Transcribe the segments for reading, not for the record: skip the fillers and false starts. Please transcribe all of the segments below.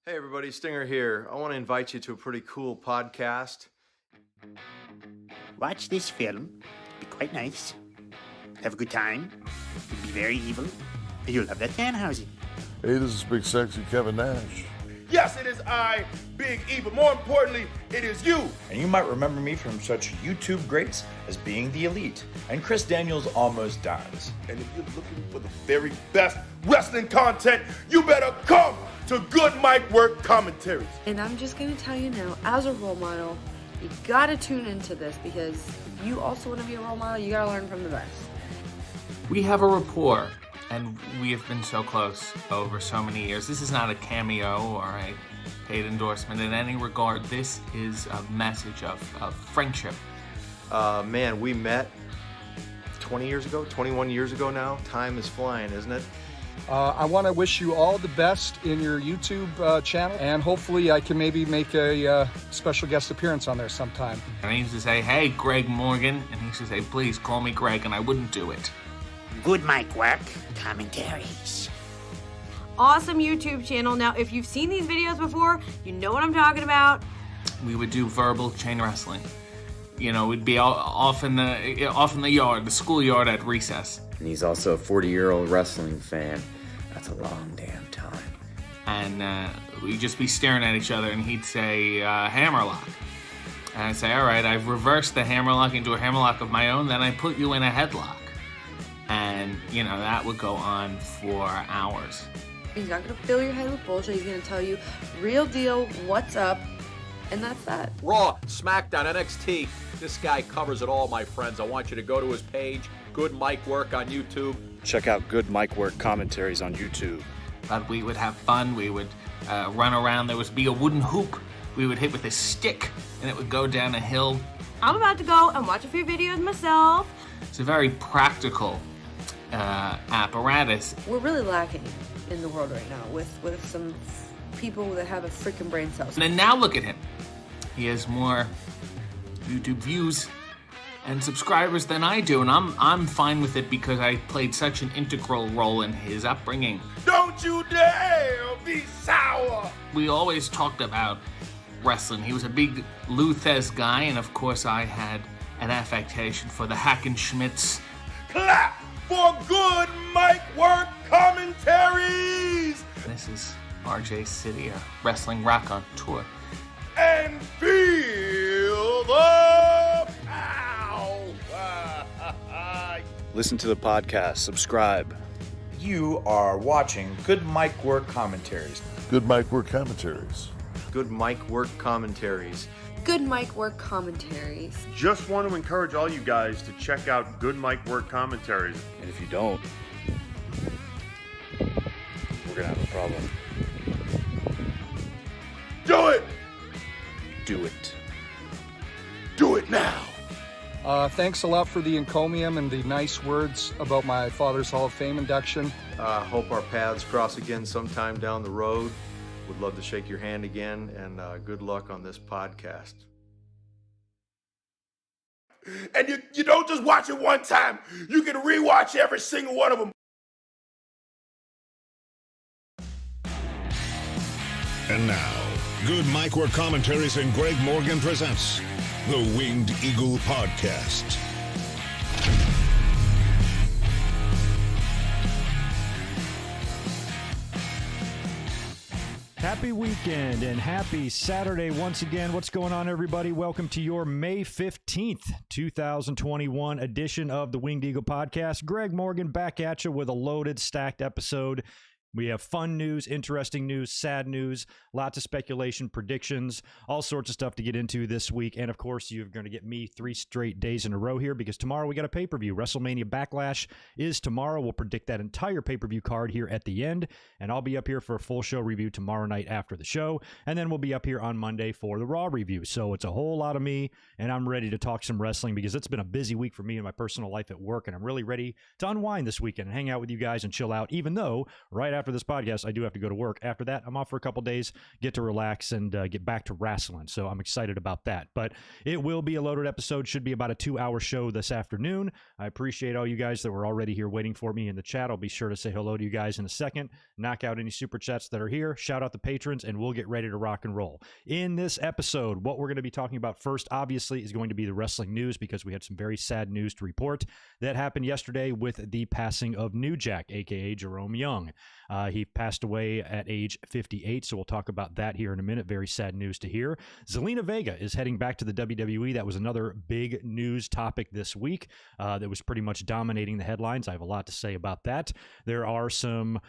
Hey everybody, Stinger here. I want to invite you to a pretty cool podcast. Watch this film. Be quite nice. Have a good time. Be very evil. And you'll love that Danhausen. Hey, this is Big Sexy Kevin Nash. Yes, it is I, Big E, but more importantly, it is you. And you might remember me from such YouTube greats as Being the Elite and Chris Daniels Almost Dies. And if you're looking for the very best wrestling content, you better come to Good Mic Work Commentaries. And I'm just going to tell you now, as a role model, you got to tune into this because if you also want to be a role model, you got to learn from the best. We have a rapport, and we have been so close over so many years. This is not a cameo or a paid endorsement in any regard. This is a message of friendship. Man, we met 20 years ago, 21 years ago now. Time is flying, isn't it? I want to wish you all the best in your YouTube channel, and hopefully I can maybe make a special guest appearance on there sometime. And I used to say, hey, Greg Morgan, and he used to say, please call me Greg, and I wouldn't do it. Good Mic Work Commentaries. Awesome YouTube channel. Now, if you've seen these videos before, you know what I'm talking about. We would do verbal chain wrestling. You know, we'd be off in the yard, the schoolyard at recess. And he's also a 40-year-old wrestling fan. That's a long damn time. And we'd just be staring at each other, and he'd say, hammerlock. And I'd say, all right, I've reversed the hammerlock into a hammerlock of my own, then I put you in a headlock. And, you know, that would go on for hours. He's not going to fill your head with bullshit. He's going to tell you real deal, what's up, and that's that. Raw, SmackDown, NXT. This guy covers it all, my friends. I want you to go to his page, Good Mic Work on YouTube. Check out Good Mic Work Commentaries on YouTube. But we would have fun. We would run around. There would be a wooden hoop we would hit with a stick, and it would go down a hill. I'm about to go and watch a few videos myself. It's a very practical apparatus. We're really lacking in the world right now with some people that have a freaking brain cells. And now look at him. He has more YouTube views and subscribers than I do, and I'm fine with it because I played such an integral role in his upbringing. Don't you dare be sour. We always talked about wrestling. He was a big Lou Thez guy, and of course I had an affectation for the Hackenschmidts. Clap for Good Mic Work Commentaries. This is RJ City, a wrestling rock on tour. And feel the power. Listen to the podcast, subscribe. You are watching Good Mic Work Commentaries. Good Mic Work Commentaries. Good Mic Work Commentaries. Good Mic Work Commentaries. Just want to encourage all you guys to check out Good Mic Work Commentaries. And if you don't, we're going to have a problem. Do it! Do it. Do it now! Thanks a lot for the encomium and the nice words about my father's Hall of Fame induction. Hope our paths cross again sometime down the road. Would love to shake your hand again, and good luck on this podcast. And you don't just watch it one time. You can rewatch every single one of them. And now, Good Mic Work Commentaries and Greg Morgan presents the Winged Eagle Podcast. Happy weekend and happy Saturday once again. What's going on, everybody? Welcome to your May 15th, 2021 edition of the Winged Eagle Podcast. Greg Morgan back at you with a loaded, stacked episode. We have fun news, interesting news, sad news, lots of speculation, predictions, all sorts of stuff to get into this week. And, of course, you're going to get me 3 straight days in a row here because tomorrow we got a pay-per-view. WrestleMania Backlash is tomorrow. We'll predict that entire pay-per-view card here at the end. And I'll be up here for a full show review tomorrow night after the show. And then we'll be up here on Monday for the Raw review. So it's a whole lot of me, and I'm ready to talk some wrestling because it's been a busy week for me in my personal life at work. And I'm really ready to unwind this weekend and hang out with you guys and chill out, even though right after after this podcast, I do have to go to work. After that, I'm off for a couple days, get to relax and get back to wrestling. So I'm excited about that. But it will be a loaded episode. Should be about a 2-hour show this afternoon. I appreciate all you guys that were already here waiting for me in the chat. I'll be sure to say hello to you guys in a second. Knock out any super chats that are here. Shout out the patrons, and we'll get ready to rock and roll. In this episode, what we're going to be talking about first, obviously, is going to be the wrestling news, because we had some very sad news to report that happened yesterday with the passing of New Jack, aka Jerome Young. He passed away at age 58, so we'll talk about that here in a minute. Very sad news to hear. Zelina Vega is heading back to the WWE. That was another big news topic this week that was pretty much dominating the headlines. I have a lot to say about that. There are some...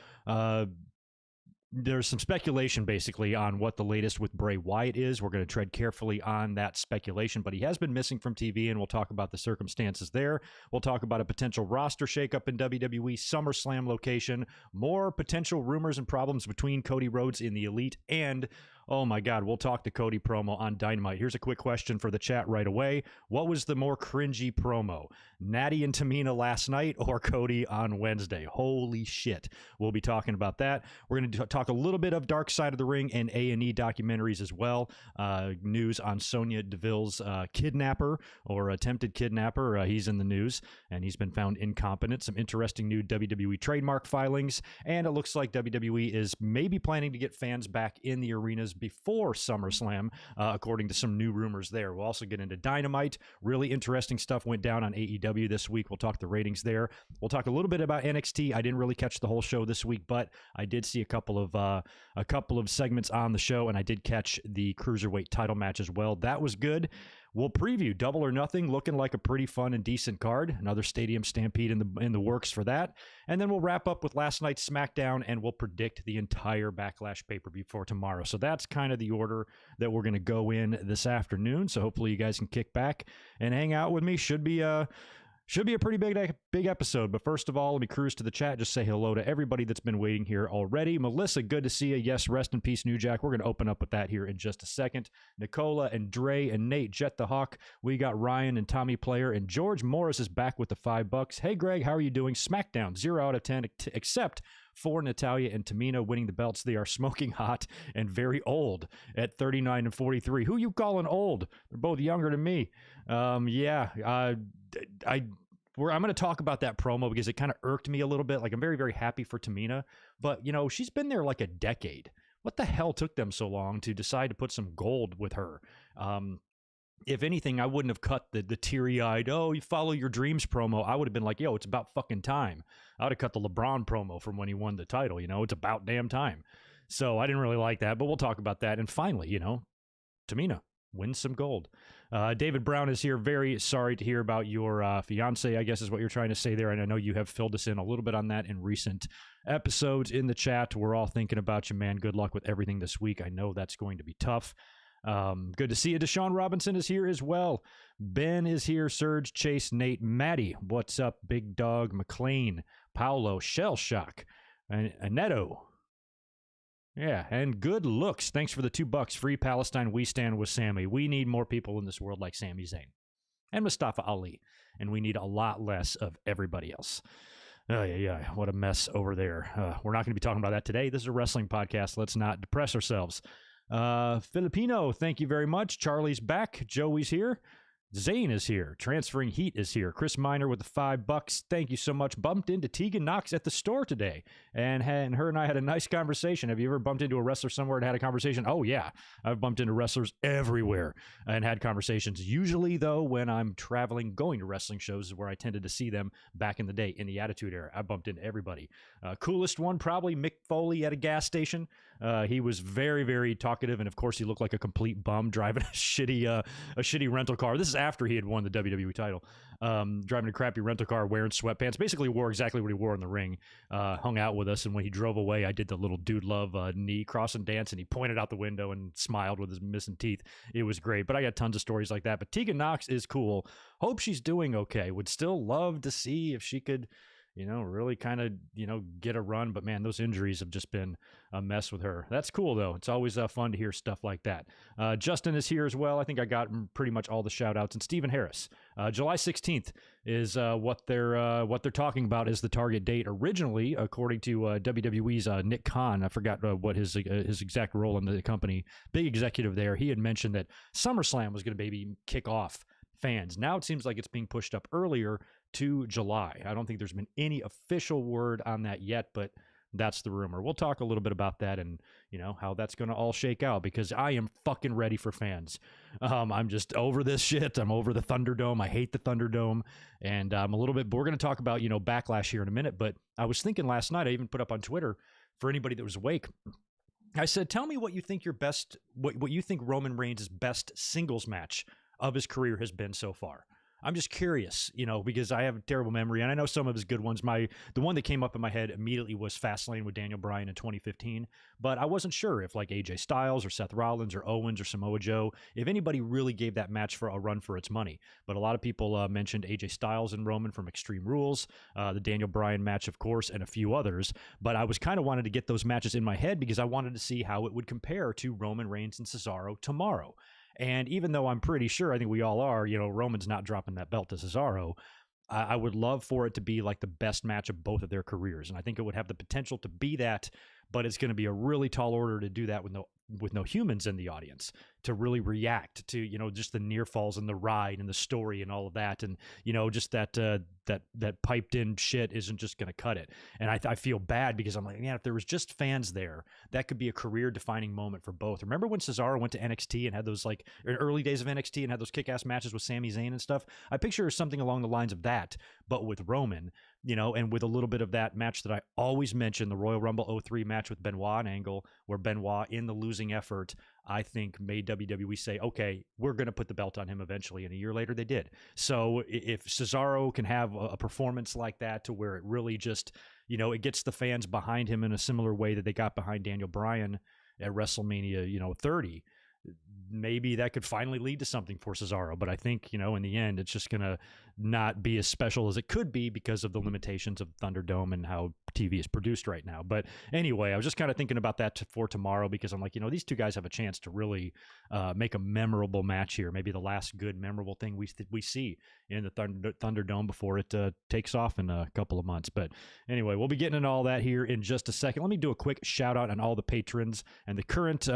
There's some speculation, basically, on what the latest with Bray Wyatt is. We're going to tread carefully on that speculation, but he has been missing from TV, and we'll talk about the circumstances there. We'll talk about a potential roster shakeup in WWE SummerSlam location, more potential rumors and problems between Cody Rhodes in the Elite, and oh my God, we'll talk the Cody promo on Dynamite. Here's a quick question for the chat right away. What was the more cringy promo? Natty and Tamina last night or Cody on Wednesday? Holy shit. We'll be talking about that. We're going to talk a little bit of Dark Side of the Ring and A&E documentaries as well. News on Sonya Deville's kidnapper or attempted kidnapper. He's in the news, and he's been found incompetent. Some interesting new WWE trademark filings, and it looks like WWE is maybe planning to get fans back in the arenas before SummerSlam, according to some new rumors there. We'll also get into Dynamite. Really interesting stuff went down on AEW this week. We'll talk the ratings there. We'll talk a little bit about NXT. I didn't really catch the whole show this week, but I did see a couple of segments on the show, and I did catch the Cruiserweight title match as well. That was good. We'll preview Double or Nothing, looking like a pretty fun and decent card. Another Stadium Stampede in the works for that. And then we'll wrap up with last night's SmackDown, and we'll predict the entire Backlash pay-per-view for tomorrow. So that's kind of the order that we're going to go in this afternoon. So hopefully you guys can kick back and hang out with me. Should be a pretty big episode. But first of all, let me cruise to the chat. Just say hello to everybody that's been waiting here already. Melissa, good to see you. Yes, rest in peace, New Jack. We're going to open up with that here in just a second. Nicola and Dre and Nate, Jet the Hawk. We got Ryan and Tommy Player. And George Morris is back with the $5. Hey, Greg, how are you doing? SmackDown, 0 out of 10, except for Natalya and Tamina winning the belts. They are smoking hot and very old at 39 and 43. Who you calling old? They're both younger than me. I'm going to talk about that promo because it kind of irked me a little bit. Like, I'm very, very happy for Tamina, but she's been there like a decade. What the hell took them so long to decide to put some gold with her? If anything, I wouldn't have cut the teary-eyed, oh, you follow your dreams promo. I would have been like, yo, it's about fucking time. I would have cut the LeBron promo from when he won the title. It's about damn time. So I didn't really like that, but we'll talk about that. And finally, Tamina wins some gold. David Brown is here. Very sorry to hear about your fiance, I guess is what you're trying to say there. And I know you have filled us in a little bit on that in recent episodes in the chat. We're all thinking about you, man. Good luck with everything this week. I know that's going to be tough. Good to see you. Deshaun Robinson is here as well. Ben is here. Serge, Chase, Nate, Maddie. What's up? Big Dog, McLean, Paolo, Shell Shock, and Aneto. Yeah, and good looks. Thanks for the $2. Free Palestine. We stand with Sammy. We need more people in this world like Sami Zayn and Mustafa Ali, and we need a lot less of everybody else. Oh, yeah, what a mess over there. We're not going to be talking about that today. This is a wrestling podcast. Let's not depress ourselves. Filipino, thank you very much. Charlie's back. Joey's here. Zane is here. Transferring Heat is here. Chris Miner with the $5. Thank you so much. Bumped into Tegan Knox at the store today, and her and I had a nice conversation. Have you ever bumped into a wrestler somewhere and had a conversation? Oh, yeah. I've bumped into wrestlers everywhere and had conversations. Usually, though, when I'm traveling, going to wrestling shows is where I tended to see them back in the day, in the Attitude Era. I bumped into everybody. Coolest one, probably Mick Foley at a gas station. He was very, very talkative, and of course, he looked like a complete bum driving a shitty rental car. This is after he had won the WWE title. Driving a crappy rental car, wearing sweatpants, basically wore exactly what he wore in the ring. Hung out with us, and when he drove away, I did the little dude love knee cross and dance, and he pointed out the window and smiled with his missing teeth. It was great, but I got tons of stories like that. But Tegan Knox is cool. Hope she's doing okay. Would still love to see if she could really kind of, get a run. But man, those injuries have just been a mess with her. That's cool though. It's always fun to hear stuff like that. Justin is here as well. I think I got pretty much all the shout outs. And Stephen Harris, July 16th is what they're talking about as the target date originally, according to WWE's Nick Khan. I forgot what his exact role in the company, big executive there. He had mentioned that SummerSlam was going to maybe kick off fans. Now it seems like it's being pushed up earlier to July. I don't think there's been any official word on that yet, but that's the rumor. We'll talk a little bit about that and, how that's going to all shake out, because I am fucking ready for fans. I'm just over this shit. I'm over the Thunderdome. I hate the Thunderdome. And we're going to talk about, Backlash here in a minute, but I was thinking last night, I even put up on Twitter for anybody that was awake. I said, tell me what you think what you think Roman Reigns' best singles match of his career has been so far. I'm just curious, because I have a terrible memory, and I know some of his good ones. The one that came up in my head immediately was Fastlane with Daniel Bryan in 2015, but I wasn't sure if like AJ Styles or Seth Rollins or Owens or Samoa Joe, if anybody really gave that match for a run for its money. But a lot of people mentioned AJ Styles and Roman from Extreme Rules, the Daniel Bryan match, of course, and a few others. But I was kind of wanted to get those matches in my head because I wanted to see how it would compare to Roman Reigns and Cesaro tomorrow. And even though I'm pretty sure, I think we all are, Roman's not dropping that belt to Cesaro, I would love for it to be like the best match of both of their careers. And I think it would have the potential to be that, but it's going to be a really tall order to do that with no humans in the audience to really react to, just the near falls and the ride and the story and all of that. And, just that piped in shit isn't just going to cut it. And I feel bad because I'm like, man, if there was just fans there, that could be a career defining moment for both. Remember when Cesaro went to NXT and had those early days of NXT and had those kick-ass matches with Sami Zayn and stuff? I picture something along the lines of that, but with Roman, and with a little bit of that match that I always mention, the Royal Rumble 03 match with Benoit and Angle, where Benoit in the losing effort, I think made WWE say, okay, we're going to put the belt on him eventually. And a year later they did. So if Cesaro can have a performance like that to where it really just, it gets the fans behind him in a similar way that they got behind Daniel Bryan at WrestleMania, 30, maybe that could finally lead to something for Cesaro. But I think, in the end, it's just going to not be as special as it could be because of the limitations of Thunderdome and how TV is produced right now. But anyway, I was just kind of thinking about that for tomorrow because I'm like, these two guys have a chance to really make a memorable match here. Maybe the last good memorable thing we see in the Thunderdome before it takes off in a couple of months. But anyway, we'll be getting into all that here in just a second. Let me do a quick shout out on all the patrons and the current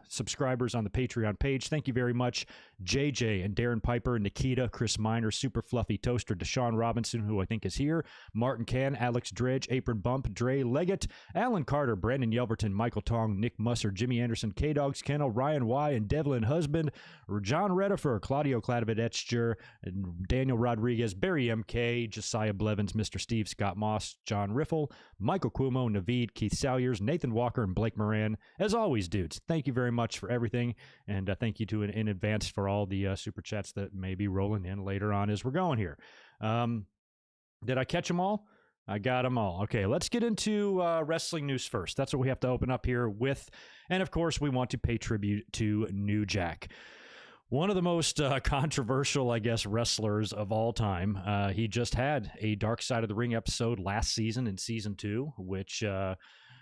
subscribers on the Patreon page. Thank you very much. JJ and Darren Piper, Nikita, Chris Miner, Super Fluffy Toaster, Deshaun Robinson, who I think is here, Martin Can, Alex Dredge, Apron Bump, Dre Leggett, Alan Carter, Brandon Yelverton, Michael Tong, Nick Musser, Jimmy Anderson, K-Dogs Kennel, Ryan Y, and Devlin Husband, John Redifer, Claudio Kladovid-Etcher, Daniel Rodriguez, Barry MK, Josiah Blevins, Mr. Steve, Scott Moss, John Riffle, Michael Cuomo, Naveed, Keith Salyers, Nathan Walker, and Blake Moran. As always, dudes, thank you very much for everything, and thank you to in advance for all the super chats that may be rolling in later on as we're going here. Did I catch them all? I got them all. Okay, let's get into wrestling news first. That's what we have to open up here with. And of course, we want to pay tribute to New Jack. One of the most controversial, I guess, wrestlers of all time. He just had a Dark Side of the Ring episode last season in season 2, which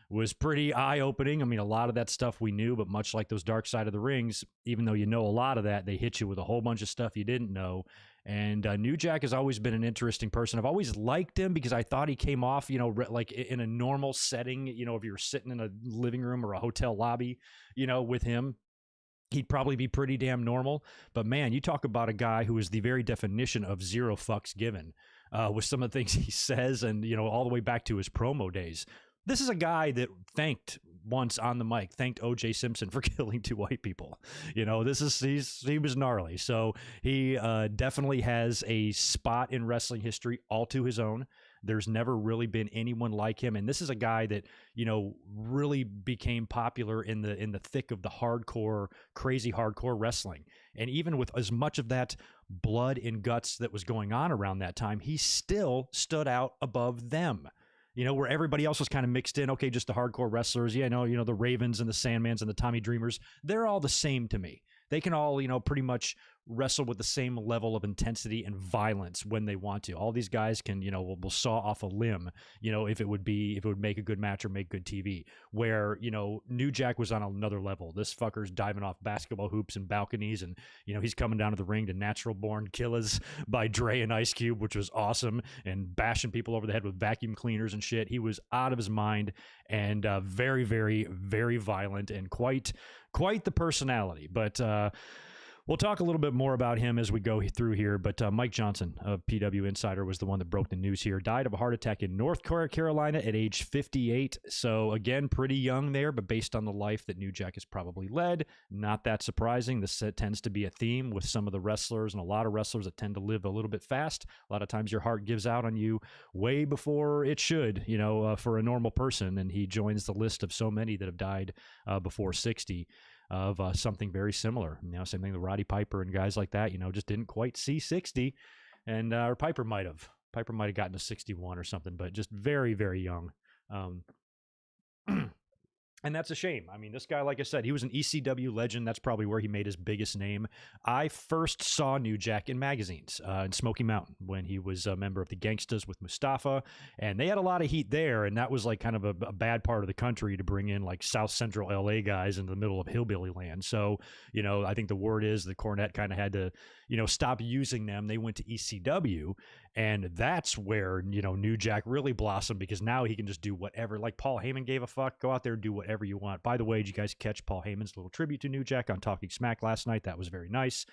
was pretty eye-opening. I mean, a lot of that stuff we knew, but much like those Dark Side of the Rings, even though you know a lot of that, they hit you with a whole bunch of stuff you didn't know. And New Jack has always been an interesting person. I've always liked him because I thought he came off, like in a normal setting, if you're sitting in a living room or a hotel lobby, with him, he'd probably be pretty damn normal. But man, you talk about a guy who is the very definition of zero fucks given with some of the things he says and, all the way back to his promo days. This is a guy that thanked once on the mic, thanked O.J. Simpson for killing 2 white people. He was gnarly. So he definitely has a spot in wrestling history all to his own. There's never really been anyone like him. And this is a guy that, really became popular in the thick of the hardcore, crazy hardcore wrestling. And even with as much of that blood and guts that was going on around that time, he still stood out above them. Where everybody else was kind of mixed in. Okay, just the hardcore wrestlers. Yeah, the Ravens and the Sandmans and the Tommy Dreamers. They're all the same to me. They can all, pretty much wrestle with the same level of intensity and violence when they want to. All these guys can, will saw off a limb, if it would make a good match or make good TV. Where, New Jack was on another level. This fucker's diving off basketball hoops and balconies, and, he's coming down to the ring to Natural Born Killers by Dre and Ice Cube, which was awesome, and bashing people over the head with vacuum cleaners and shit. He was out of his mind, and very, very, very violent, and quite the personality. But we'll talk a little bit more about him as we go through here, but Mike Johnson of PW Insider was the one that broke the news here. Died of a heart attack in North Carolina at age 58. So again, pretty young there, but based on the life that New Jack has probably led, not that surprising. This tends to be a theme with some of the wrestlers, and a lot of wrestlers that tend to live a little bit fast. A lot of times your heart gives out on you way before it should, for a normal person, and he joins the list of so many that have died before 60. Of something very similar. Same thing with Roddy Piper and guys like that, just didn't quite see 60. And or Piper might have gotten to 61 or something, but just very, very young. And that's a shame. I mean, this guy, like I said, he was an ECW legend. That's probably where he made his biggest name. I first saw New Jack in magazines in Smoky Mountain when he was a member of the Gangstas with Mustafa. And they had a lot of heat there. And that was like kind of a bad part of the country to bring in like South Central LA guys in the middle of hillbilly land. So, I think the word is that Cornette kind of had to, stop using them. They went to ECW. And that's where, New Jack really blossomed, because now he can just do whatever. Like Paul Heyman gave a fuck. Go out there and do whatever you want. By the way, did you guys catch Paul Heyman's little tribute to New Jack on Talking Smack last night? That was very nice.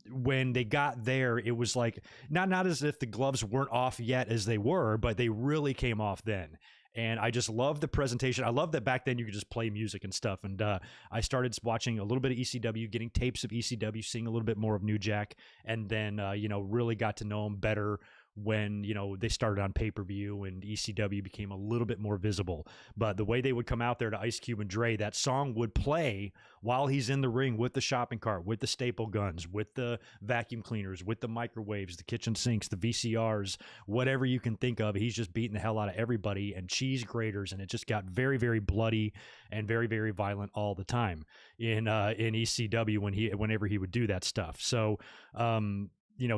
When they got there, it was like, not as if the gloves weren't off yet as they were, but they really came off then. And I just love the presentation. I love that back then you could just play music and stuff. And I started watching a little bit of ECW, getting tapes of ECW, seeing a little bit more of New Jack, and then, really got to know him better when, they started on pay-per-view and ECW became a little bit more visible. But the way they would come out there to Ice Cube and Dre, that song would play while he's in the ring with the shopping cart, with the staple guns, with the vacuum cleaners, with the microwaves, the kitchen sinks, the VCRs, whatever you can think of. He's just beating the hell out of everybody, and cheese graters, and it just got very, very bloody and very, very violent all the time in ECW whenever he would do that stuff. So,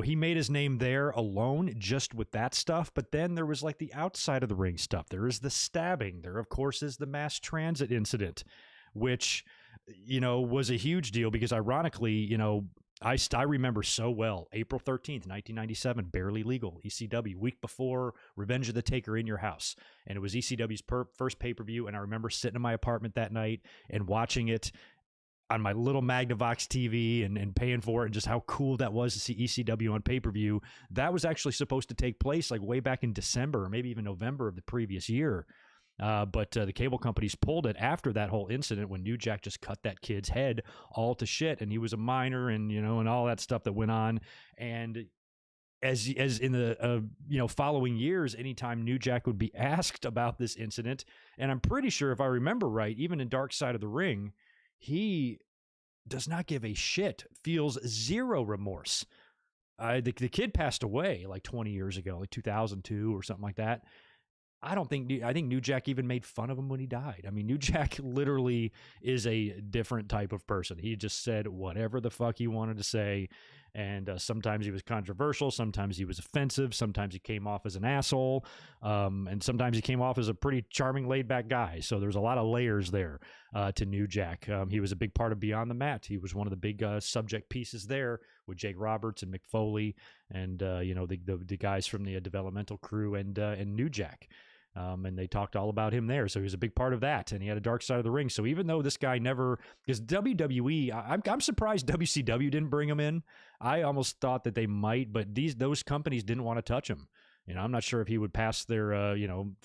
he made his name there alone just with that stuff. But then there was like the outside of the ring stuff. There is the stabbing. There, of course, is the mass transit incident, which, was a huge deal because ironically, I remember so well, April 13th, 1997, Barely Legal, ECW, week before Revenge of the Taker in your house. And it was ECW's first pay-per-view. And I remember sitting in my apartment that night and watching it on my little Magnavox TV and paying for it, and just how cool that was to see ECW on pay-per-view. That was actually supposed to take place like way back in December or maybe even November of the previous year. But the cable companies pulled it after that whole incident when New Jack just cut that kid's head all to shit. And he was a minor, and, and all that stuff that went on. And as in the, following years, anytime New Jack would be asked about this incident, and I'm pretty sure if I remember right, even in Dark Side of the Ring, he does not give a shit, feels zero remorse. The kid passed away like 20 years ago, like 2002 or something like that. I think New Jack even made fun of him when he died. I mean, New Jack literally is a different type of person. He just said whatever the fuck he wanted to say. And sometimes he was controversial. Sometimes he was offensive. Sometimes he came off as an asshole. And sometimes he came off as a pretty charming, laid-back guy. So there's a lot of layers there to New Jack. He was a big part of Beyond the Mat. He was one of the big subject pieces there with Jake Roberts and Mick Foley and, the guys from the developmental crew and New Jack. And they talked all about him there. So he was a big part of that. And he had a Dark Side of the Ring. So even though this guy never, because WWE, I'm surprised WCW didn't bring him in. I almost thought that they might, but those companies didn't want to touch him. I'm not sure if he would pass their,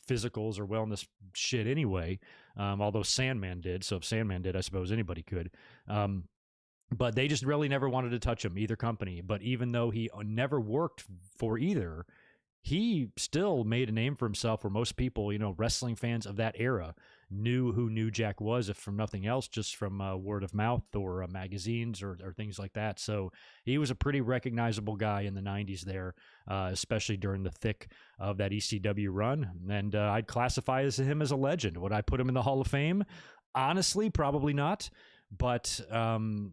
physicals or wellness shit anyway. Although Sandman did. So if Sandman did, I suppose anybody could. But they just really never wanted to touch him, either company. But even though he never worked for either, he still made a name for himself where most people, wrestling fans of that era knew who New Jack was, if from nothing else, just from word of mouth or magazines or things like that. So he was a pretty recognizable guy in the 90s there, especially during the thick of that ECW run. And I'd classify him as a legend. Would I put him in the Hall of Fame? Honestly, probably not. But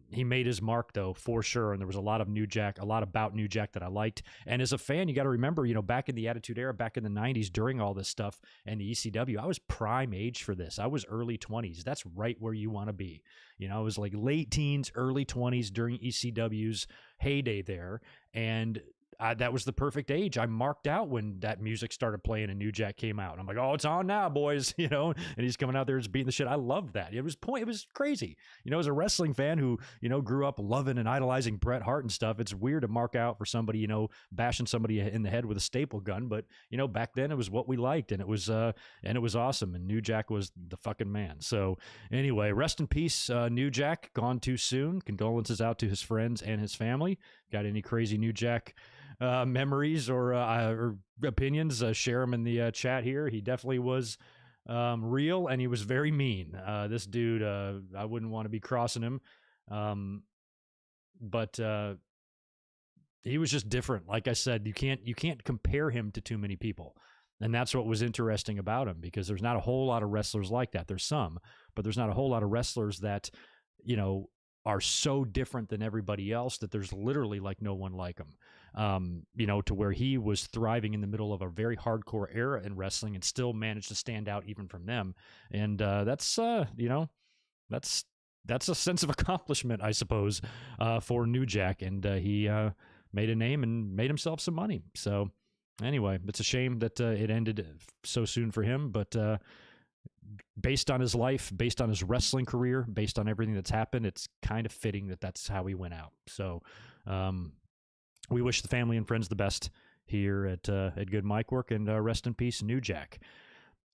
he made his mark, though, for sure. And there was a lot of New Jack, a lot about New Jack that I liked. And as a fan, you got to remember, back in the Attitude Era, back in the 90s, during all this stuff and the ECW, I was prime age for this. I was early 20s. That's right where you want to be. I was like late teens, early 20s during ECW's heyday there. And that was the perfect age. I marked out when that music started playing and New Jack came out. And I'm like, oh, it's on now, boys, and he's coming out there just beating the shit. I loved that. It was crazy. As a wrestling fan who, grew up loving and idolizing Bret Hart and stuff, it's weird to mark out for somebody, bashing somebody in the head with a staple gun. But, back then it was what we liked, and it was awesome. And New Jack was the fucking man. So anyway, rest in peace, New Jack, gone too soon. Condolences out to his friends and his family. Got any crazy New Jack memories or opinions, share them in the chat here. He definitely was real, and he was very mean. This dude, I wouldn't want to be crossing him, but he was just different. Like I said, you can't compare him to too many people, and that's what was interesting about him, because there's not a whole lot of wrestlers like that. There's some, but there's not a whole lot of wrestlers that are so different than everybody else that there's literally like no one like him. To where he was thriving in the middle of a very hardcore era in wrestling and still managed to stand out even from them. And that's a sense of accomplishment, I suppose, for New Jack. And he made a name and made himself some money. So anyway, it's a shame that it ended so soon for him, but based on his life, based on his wrestling career, based on everything that's happened, it's kind of fitting that that's how he went out. So we wish the family and friends the best here at Good Mic Work, and rest in peace, New Jack.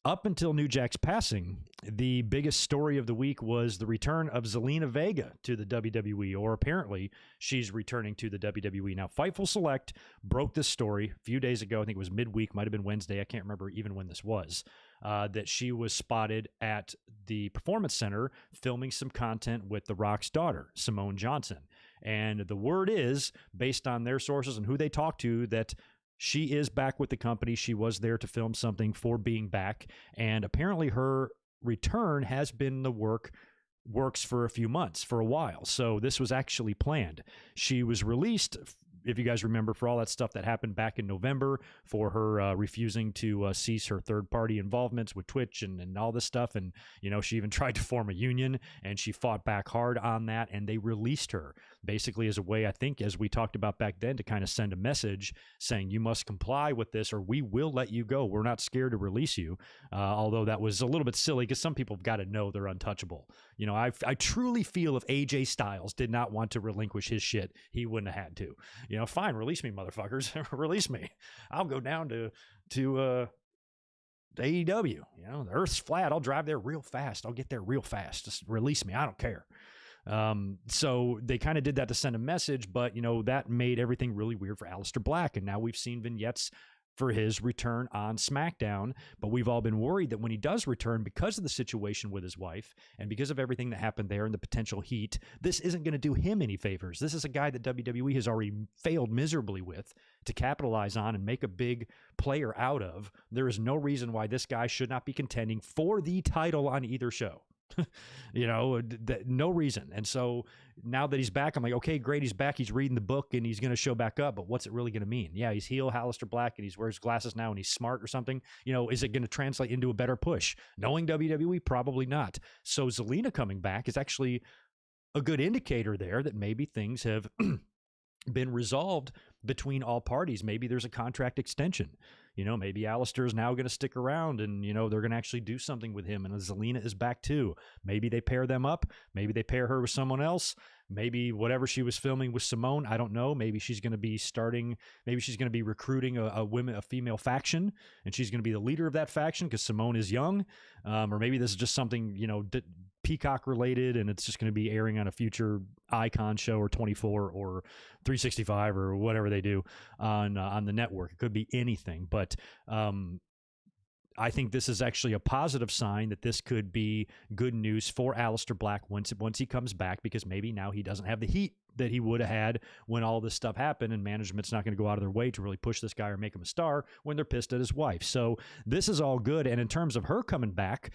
Up until New Jack's passing, the biggest story of the week was the return of Zelina Vega to the WWE, or apparently she's returning to the WWE. Now, Fightful Select broke this story a few days ago. I think it was midweek, might have been Wednesday. I can't remember even when this was. That she was spotted at the Performance Center filming some content with The Rock's daughter, Simone Johnson. And the word is, based on their sources and who they talked to, that she is back with the company. She was there to film something for being back. And apparently her return has been in the works for a few months, for a while. So this was actually planned. She was released, if you guys remember, for all that stuff that happened back in November, for her refusing to cease her third-party involvements with Twitch and all this stuff. And, she even tried to form a union, and she fought back hard on that, and they released her basically as a way, I think, as we talked about back then, to kind of send a message saying you must comply with this or we will let you go. We're not scared to release you. Although that was a little bit silly, because some people have got to know they're untouchable. I truly feel if AJ Styles did not want to relinquish his shit, he wouldn't have had to. Fine, release me, motherfuckers. Release me. I'll go down to AEW. The earth's flat. I'll drive there real fast. I'll get there real fast. Just release me. I don't care. So they kind of did that to send a message, but that made everything really weird for Aleister Black. And now we've seen vignettes for his return on SmackDown, but we've all been worried that when he does return, because of the situation with his wife and because of everything that happened there and the potential heat, this isn't going to do him any favors. This is a guy that WWE has already failed miserably with to capitalize on and make a big player out of. There is no reason why this guy should not be contending for the title on either show. No reason. And so now that he's back, I'm like, okay, great, he's back, he's reading the book, and he's going to show back up, but what's it really going to mean? Yeah, he's heel Aleister Black, and he wears glasses now, and he's smart or something. Is it going to translate into a better push? Knowing WWE, probably not. So Zelina coming back is actually a good indicator there that maybe things have been resolved between all parties. Maybe there's a contract extension. Maybe Aleister is now going to stick around and, they're going to actually do something with him, and Zelina is back too. Maybe they pair them up. Maybe they pair her with someone else. Maybe whatever she was filming with Simone, I don't know. Maybe she's going to be recruiting a female faction, and she's going to be the leader of that faction because Simone is young. Or maybe this is just something, Peacock related, and it's just going to be airing on a future Icon show or 24 or 365 or whatever they do on the network. It could be anything, but I think this is actually a positive sign that this could be good news for Aleister Black once he comes back, because maybe now he doesn't have the heat that he would have had when all this stuff happened, and management's not going to go out of their way to really push this guy or make him a star when they're pissed at his wife. So this is all good. And in terms of her coming back,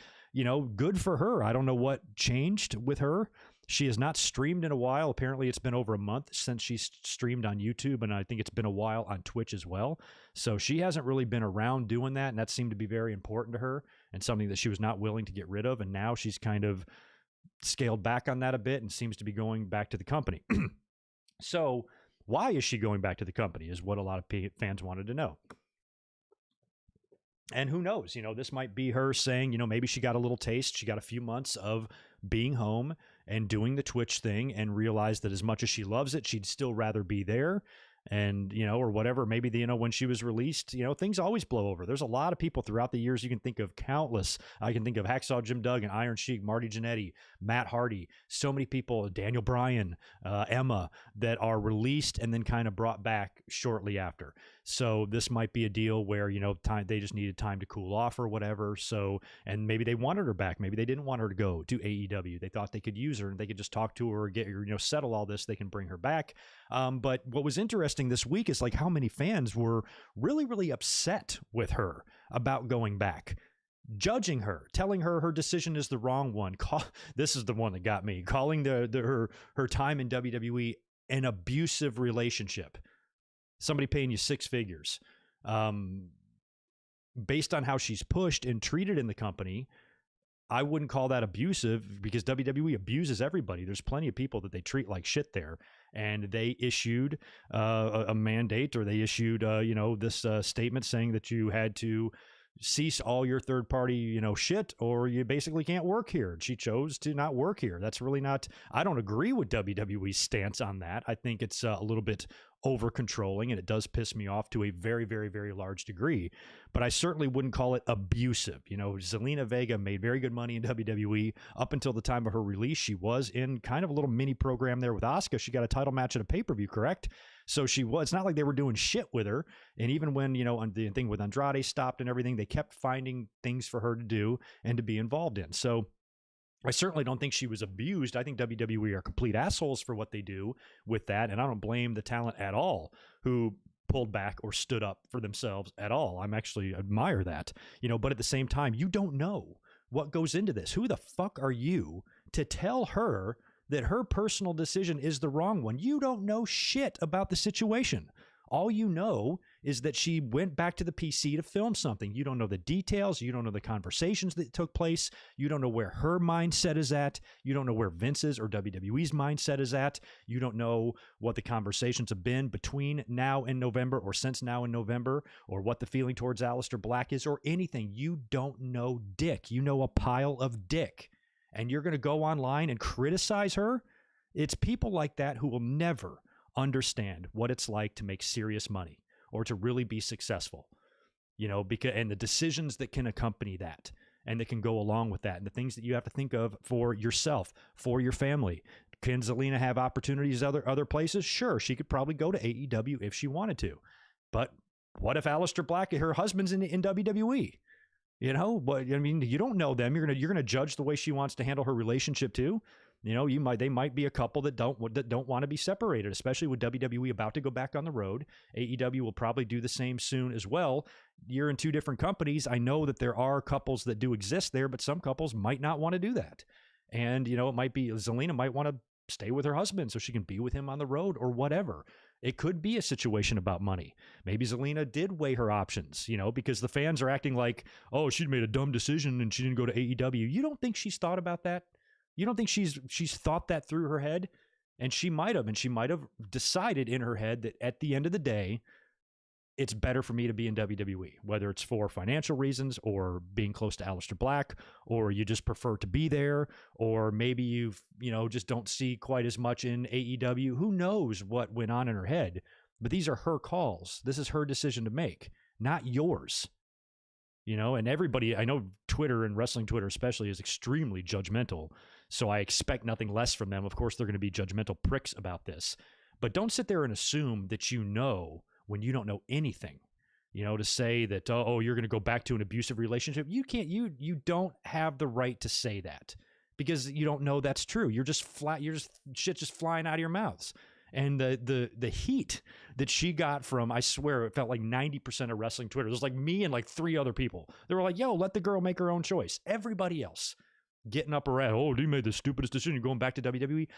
good for her. I don't know what changed with her. She has not streamed in a while. Apparently, it's been over a month since she streamed on YouTube, and I think it's been a while on Twitch as well. So she hasn't really been around doing that, and that seemed to be very important to her and something that she was not willing to get rid of. And now she's kind of scaled back on that a bit and seems to be going back to the company. So why is she going back to the company is what a lot of fans wanted to know. And who knows, this might be her saying, maybe she got a little taste. She got a few months of being home and doing the Twitch thing and realized that as much as she loves it, she'd still rather be there. And, or whatever, maybe, when she was released, things always blow over. There's a lot of people throughout the years. You can think of countless. I can think of Hacksaw Jim Duggan, Iron Sheik, Marty Jannetty, Matt Hardy, so many people, Daniel Bryan, Emma, that are released and then kind of brought back shortly after. So this might be a deal where, they just needed time to cool off or whatever. So, and maybe they wanted her back. Maybe they didn't want her to go to AEW. They thought they could use her and they could just talk to her or get her, settle all this. They can bring her back. But what was interesting this week is like how many fans were really, really upset with her about going back, judging her, telling her her decision is the wrong one. This is the one that got me, calling her time in WWE an abusive relationship. Somebody paying you six figures. Based on how she's pushed and treated in the company, I wouldn't call that abusive because WWE abuses everybody. There's plenty of people that they treat like shit there. And they issued a mandate, or they issued, this statement saying that you had to cease all your third party, shit, or you basically can't work here. She chose to not work here. That's really not, I don't agree with WWE's stance on that. I think it's a little bit over controlling, and it does piss me off to a very, very, very large degree, but I certainly wouldn't call it abusive. Zelina Vega made very good money in WWE up until the time of her release. She was in kind of a little mini program there with Asuka. She got a title match at a pay-per-view, correct? So it's not like they were doing shit with her. And even when, on the thing with Andrade stopped and everything, they kept finding things for her to do and to be involved in. So I certainly don't think she was abused. I think WWE are complete assholes for what they do with that. And I don't blame the talent at all who pulled back or stood up for themselves at all. I'm actually admire that, but at the same time, you don't know what goes into this. Who the fuck are you to tell her that her personal decision is the wrong one? You don't know shit about the situation. All you know is that she went back to the PC to film something. You don't know the details. You don't know the conversations that took place. You don't know where her mindset is at. You don't know where Vince's or WWE's mindset is at. You don't know what the conversations have been between now and November, or since now and November, or what the feeling towards Aleister Black is, or anything. You don't know dick. You know a pile of dick. And you're going to go online and criticize her? It's people like that who will never understand what it's like to make serious money or to really be successful, because, and the decisions that can accompany that and that can go along with that, and the things that you have to think of for yourself, for your family. Can Zelina have opportunities other places? Sure, she could probably go to AEW if she wanted to. But what if Aleister Black, her husband's in WWE? But you don't know them. You're gonna judge the way she wants to handle her relationship too. They might be a couple that don't want to be separated, especially with WWE about to go back on the road. AEW will probably do the same soon as well. You're in two different companies. I know that there are couples that do exist there, but some couples might not want to do that. And, it might be Zelina might want to stay with her husband so she can be with him on the road or whatever. It could be a situation about money. Maybe Zelina did weigh her options, because the fans are acting like, oh, she made a dumb decision and she didn't go to AEW. You don't think she's thought about that? You don't think she's thought that through her head? And she might have decided in her head that at the end of the day, it's better for me to be in WWE, whether it's for financial reasons or being close to Aleister Black, or you just prefer to be there, or maybe you've, just don't see quite as much in AEW. Who knows what went on in her head? But these are her calls. This is her decision to make, not yours. And everybody, I know Twitter and wrestling Twitter especially is extremely judgmental. So I expect nothing less from them. Of course, they're going to be judgmental pricks about this. But don't sit there and assume that when you don't know anything. To say that, oh, you're going to go back to an abusive relationship. You can't, you don't have the right to say that because you don't know that's true. You're just shit just flying out of your mouths. And the heat that she got from, I swear, it felt like 90% of wrestling Twitter. It was like me and like 3 other people. They were like, yo, let the girl make her own choice. Everybody else getting up around, oh, they made the stupidest decision going back to WWE.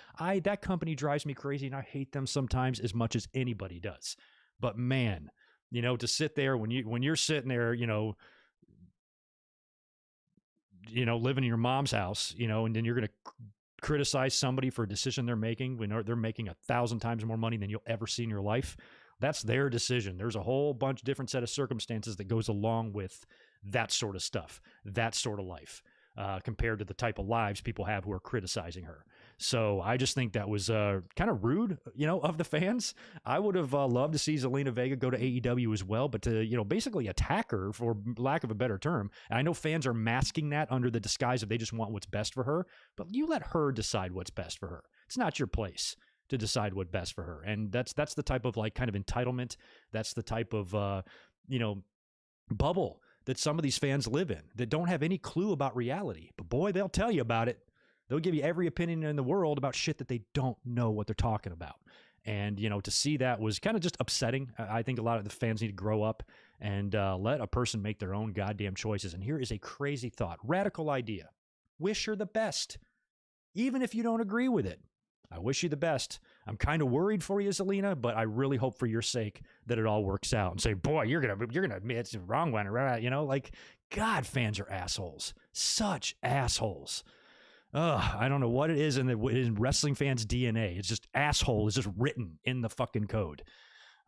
That company drives me crazy, and I hate them sometimes as much as anybody does. But man, to sit there when you're sitting there, living in your mom's house, and then you're going to criticize somebody for a decision they're making when they're making 1,000 times more money than you'll ever see in your life. That's their decision. There's a whole bunch of different set of circumstances that goes along with that sort of stuff, that sort of life, compared to the type of lives people have who are criticizing her. So I just think that was kind of rude, of the fans. I would have loved to see Zelina Vega go to AEW as well, but to, basically attack her, for lack of a better term. And I know fans are masking that under the disguise of they just want what's best for her, but you let her decide what's best for her. It's not your place to decide what's best for her. And that's the type of kind of entitlement. That's the type of, bubble that some of these fans live in that don't have any clue about reality. But boy, they'll tell you about it. They'll give you every opinion in the world about shit that they don't know what they're talking about. And, to see that was kind of just upsetting. I think a lot of the fans need to grow up and let a person make their own goddamn choices. And here is a crazy thought, radical idea. Wish her the best, even if you don't agree with it. I wish you the best. I'm kind of worried for you, Zelina, but I really hope for your sake that it all works out. And say, boy, you're gonna admit it's the wrong one, right? God, fans are assholes. Such assholes. I don't know what it is in wrestling fans' DNA. It's just asshole is just written in the fucking code.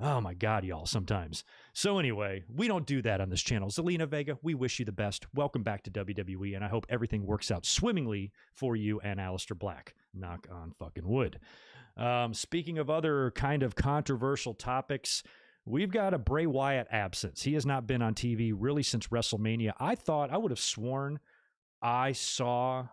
Oh my God, y'all, sometimes. So anyway, we don't do that on this channel. Zelina Vega, we wish you the best. Welcome back to WWE, and I hope everything works out swimmingly for you and Aleister Black. Knock on fucking wood. Speaking of other kind of controversial topics, we've got a Bray Wyatt absence. He has not been on TV really since WrestleMania. I would have sworn I saw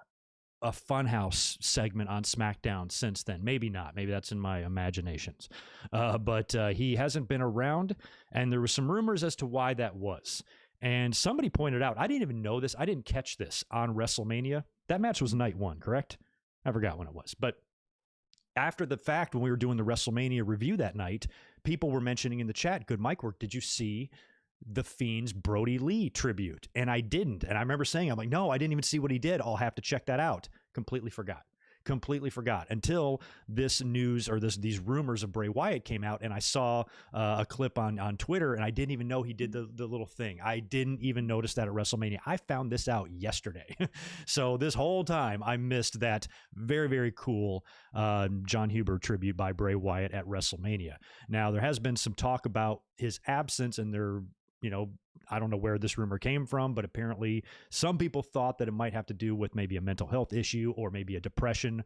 a Funhouse segment on SmackDown since then. Maybe not. Maybe that's in my imaginations. But he hasn't been around, and there was some rumors as to why that was. And somebody pointed out, I didn't even know this. I didn't catch this on WrestleMania. That match was night one, correct? I forgot when it was. But after the fact, when we were doing the WrestleMania review that night, people were mentioning in the chat, good mic work, did you see the Fiend's Brody Lee tribute? And I didn't. And I remember saying, I'm like, no, I didn't even see what he did. I'll have to check that out. Completely forgot until this news or these rumors of Bray Wyatt came out, and I saw a clip on Twitter, and I didn't even know he did the little thing. I didn't even notice that at WrestleMania. I found this out yesterday. So this whole time I missed that very, very cool John Huber tribute by Bray Wyatt at WrestleMania. Now, there has been some talk about his absence, and I don't know where this rumor came from, but apparently some people thought that it might have to do with maybe a mental health issue or maybe a depression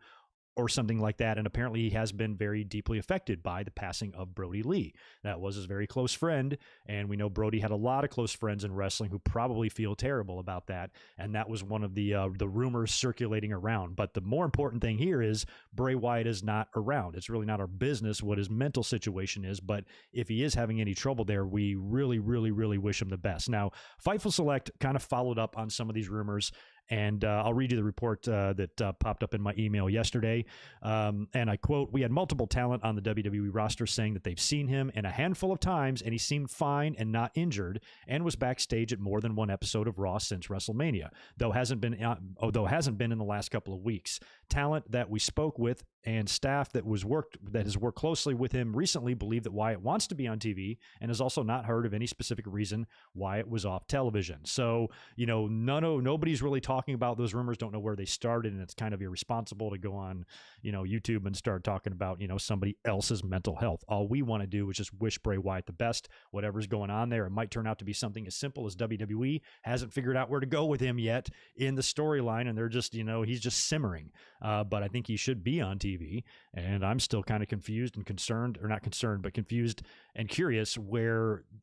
or something like that. And apparently he has been very deeply affected by the passing of Brody Lee. That was his very close friend. And we know Brody had a lot of close friends in wrestling who probably feel terrible about that. And that was one of the rumors circulating around. But the more important thing here is Bray Wyatt is not around. It's really not our business what his mental situation is. But if he is having any trouble there, we really, really, really wish him the best. Now, Fightful Select kind of followed up on some of these rumors. And I'll read you the report that popped up in my email yesterday. And I quote, "We had multiple talent on the WWE roster saying that they've seen him in a handful of times, and he seemed fine and not injured, and was backstage at more than one episode of Raw since WrestleMania, though hasn't been in the last couple of weeks. Talent that we spoke with and staff that has worked closely with him recently believe that Wyatt wants to be on TV and has also not heard of any specific reason Wyatt was off television." So, nobody's really talking about those rumors, don't know where they started, and it's kind of irresponsible to go on, YouTube and start talking about, somebody else's mental health. All we want to do is just wish Bray Wyatt the best, whatever's going on there. It might turn out to be something as simple as WWE hasn't figured out where to go with him yet in the storyline, and they're just, he's just simmering. But I think he should be on TV, and I'm still kind of confused and concerned, or not concerned, but confused and curious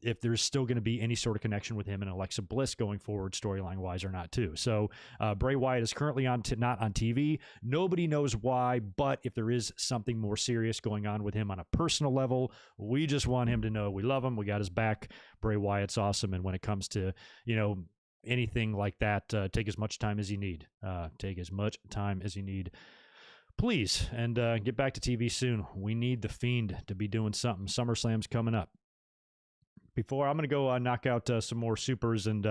if there's still going to be any sort of connection with him and Alexa Bliss going forward storyline wise or not too. So Bray Wyatt is currently not on TV. Nobody knows why, but if there is something more serious going on with him on a personal level, we just want him to know we love him. We got his back. Bray Wyatt's awesome. And when it comes to, anything like that, take as much time as you need. Please, and get back to TV soon. We need the Fiend to be doing something. SummerSlam's coming up. I'm going to go knock out some more supers and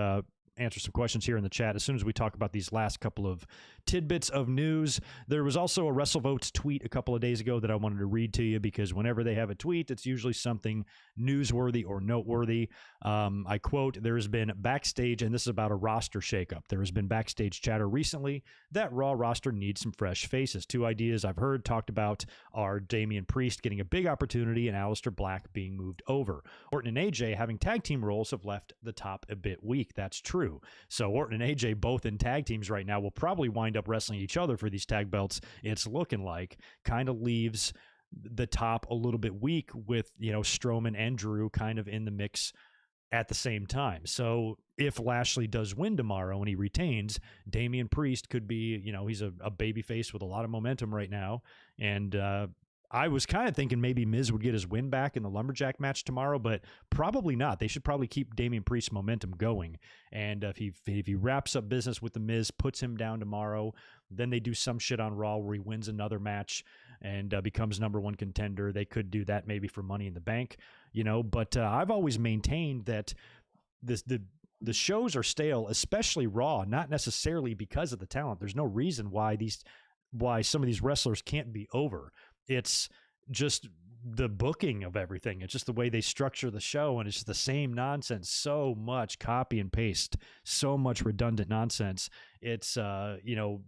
answer some questions here in the chat as soon as we talk about these last couple of tidbits of news. There was also a WrestleVotes tweet a couple of days ago that I wanted to read to you, because whenever they have a tweet, it's usually something newsworthy or noteworthy. I quote, "There has been backstage," and this is about a roster shakeup. "There has been backstage chatter recently that Raw roster needs some fresh faces. Two ideas I've heard talked about are Damian Priest getting a big opportunity and Aleister Black being moved over. Orton and AJ having tag team roles have left the top a bit weak." That's true. So Orton and AJ both in tag teams right now will probably wind up wrestling each other for these tag belts. It's looking like kind of leaves the top a little bit weak with, Strowman and Drew kind of in the mix at the same time. So if Lashley does win tomorrow and he retains, Damian Priest could be, he's a babyface with a lot of momentum right now. And I was kind of thinking maybe Miz would get his win back in the Lumberjack match tomorrow, but probably not. They should probably keep Damian Priest's momentum going. And if he wraps up business with the Miz, puts him down tomorrow, then they do some shit on Raw where he wins another match and becomes number one contender. They could do that maybe for Money in the Bank, But I've always maintained that the shows are stale, especially Raw, not necessarily because of the talent. There's no reason why some of these wrestlers can't be over. It's just the booking of everything. It's just the way they structure the show, and it's just the same nonsense. So much copy and paste, so much redundant nonsense. It's,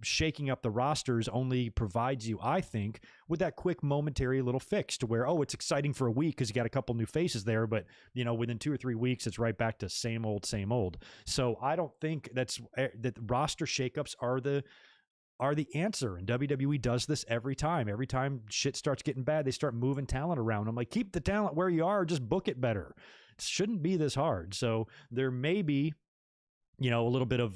shaking up the rosters only provides you, I think, with that quick momentary little fix to where, it's exciting for a week because you got a couple new faces there, but, within 2 or 3 weeks, it's right back to same old, same old. So I don't think that roster shakeups are the answer. And WWE does this every time. Every time shit starts getting bad, they start moving talent around. I'm like, keep the talent where you are, just book it better. It shouldn't be this hard. So there may be, a little bit of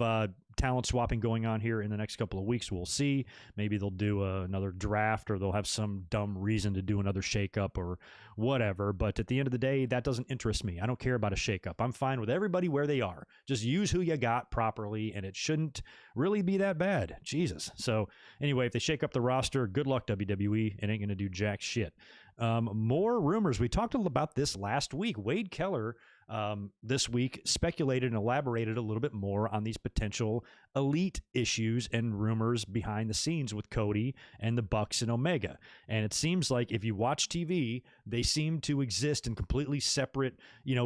talent swapping going on here in the next couple of weeks. We'll see. Maybe they'll do another draft, or they'll have some dumb reason to do another shakeup or whatever. But at the end of the day, that doesn't interest me. I don't care about a shakeup. I'm fine with everybody where they are. Just use who you got properly, and it shouldn't really be that bad. Jesus. So anyway, if they shake up the roster, good luck, WWE. It ain't going to do jack shit. More rumors. We talked about this last week. Wade Keller this week speculated and elaborated a little bit more on these potential elite issues and rumors behind the scenes with Cody and the Bucks and Omega. And it seems like if you watch TV, they seem to exist in completely separate,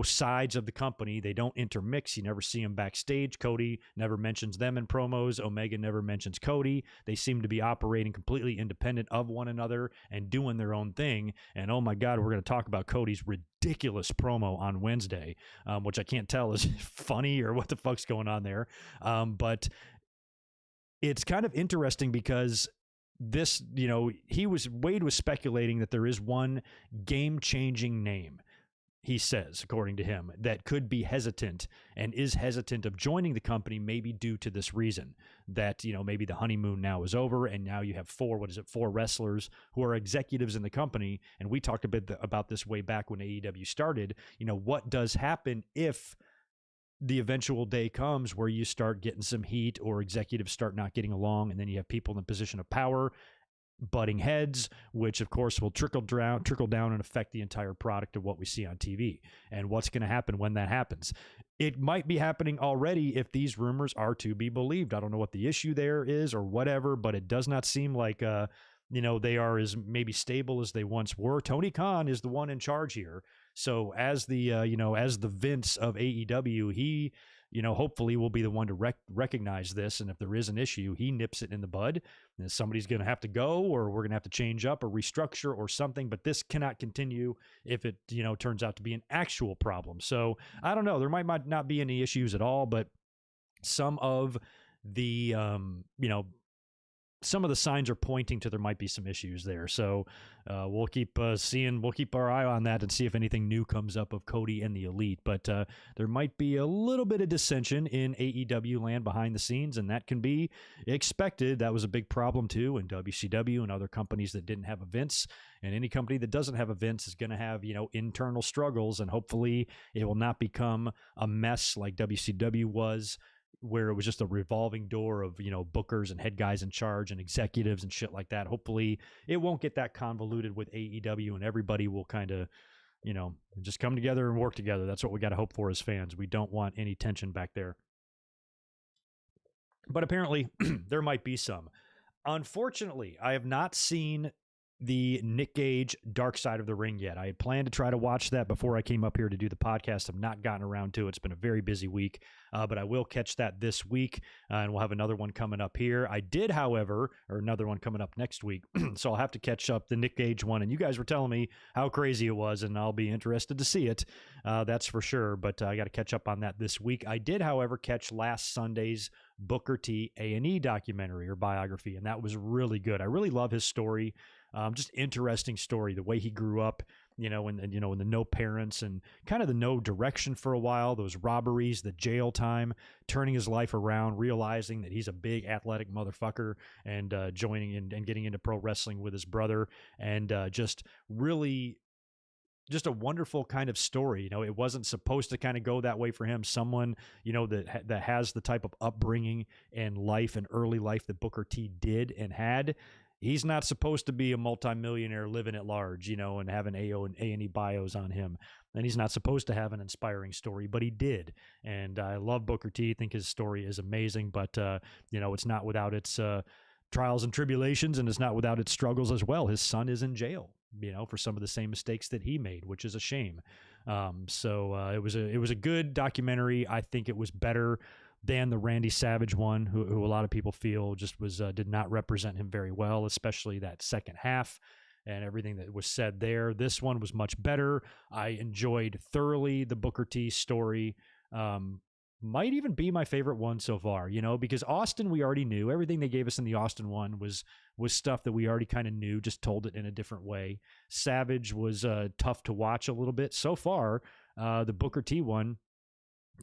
sides of the company. They don't intermix. You never see them backstage. Cody never mentions them in promos. Omega never mentions Cody. They seem to be operating completely independent of one another and doing their own thing. And oh my God, we're going to talk about Cody's ridiculous promo on Wednesday, which I can't tell is funny or what the fuck's going on there. But it's kind of interesting because this, Wade was speculating that there is one game-changing name, he says, according to him, that could be hesitant and is hesitant of joining the company, maybe due to this reason that, maybe the honeymoon now is over and now you have four wrestlers who are executives in the company. And we talked a bit about this way back when AEW started. What does happen if the eventual day comes where you start getting some heat or executives start not getting along, and then you have people in a position of power butting heads, which of course will trickle down and affect the entire product of what we see on TV. And what's going to happen when that happens? It might be happening already if these rumors are to be believed. I don't know what the issue there is or whatever, but it does not seem like they are as maybe stable as they once were. Tony Khan is the one in charge here. So as the Vince of AEW, he, hopefully will be the one to recognize this. And if there is an issue, he nips it in the bud. And somebody's going to have to go, or we're going to have to change up or restructure or something. But this cannot continue if it, turns out to be an actual problem. So I don't know. There might not be any issues at all, but some of the, some of the signs are pointing to there might be some issues there. So we'll keep we'll keep our eye on that and see if anything new comes up of Cody and the Elite. But there might be a little bit of dissension in AEW land behind the scenes, and that can be expected. That was a big problem too in WCW and other companies that didn't have a Vince. And any company that doesn't have a Vince is going to have, internal struggles, and hopefully it will not become a mess like WCW was, where it was just a revolving door of, bookers and head guys in charge and executives and shit like that. Hopefully it won't get that convoluted with AEW, and everybody will kind of, just come together and work together. That's what we got to hope for as fans. We don't want any tension back there. But apparently, there might be some. Unfortunately, I have not seen the Nick Gage Dark Side of the Ring yet. I had planned to try to watch that before I came up here to do the podcast. I've not gotten around to it. It's been a very busy week, but I will catch that this week, and we'll have another one coming up here. I did, however, or another one coming up next week, so I'll have to catch up the Nick Gage one, and you guys were telling me how crazy it was, and I'll be interested to see it. That's for sure, but I got to catch up on that this week. I did, however, catch last Sunday's Booker T A&E documentary or biography, and that was really good. I really love his story. Just interesting story, the way he grew up, in the no parents and kind of the no direction for a while, those robberies, the jail time, turning his life around, realizing that he's a big athletic motherfucker and joining in and getting into pro wrestling with his brother, and just a wonderful kind of story. It wasn't supposed to kind of go that way for him. Someone, that has the type of upbringing and life and early life that Booker T did and had. He's not supposed to be a multimillionaire living at large, and having A&E bios on him. And he's not supposed to have an inspiring story, but he did. And I love Booker T. I think his story is amazing, but, it's not without its trials and tribulations, and it's not without its struggles as well. His son is in jail, for some of the same mistakes that he made, which is a shame. So it was a good documentary. I think it was better than the Randy Savage one, who a lot of people feel just did not represent him very well, especially that second half and everything that was said there. This one was much better. I enjoyed thoroughly the Booker T story. Might even be my favorite one so far, because Austin, we already knew. Everything they gave us in the Austin one was stuff that we already kind of knew, just told it in a different way. Savage was tough to watch a little bit. So far, the Booker T one,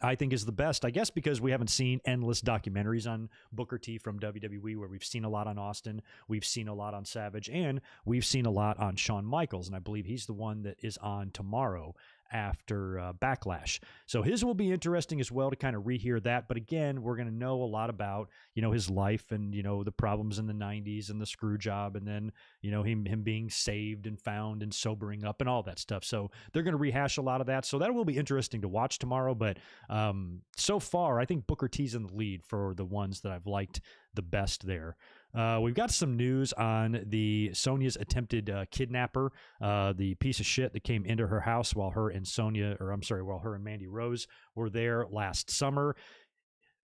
I think, is the best, I guess, because we haven't seen endless documentaries on Booker T from WWE, where we've seen a lot on Austin, we've seen a lot on Savage, and we've seen a lot on Shawn Michaels, and I believe he's the one that is on tomorrow after Backlash. So his will be interesting as well to kind of rehear that. But again, we're going to know a lot about, his life and, the problems in the 90s and the screw job, and then, him being saved and found and sobering up and all that stuff. So they're going to rehash a lot of that. So that will be interesting to watch tomorrow. But so far, I think Booker T's in the lead for the ones that I've liked the best there. We've got some news on Sonya's attempted kidnapper, the piece of shit that came into her house while her and Mandy Rose were there last summer.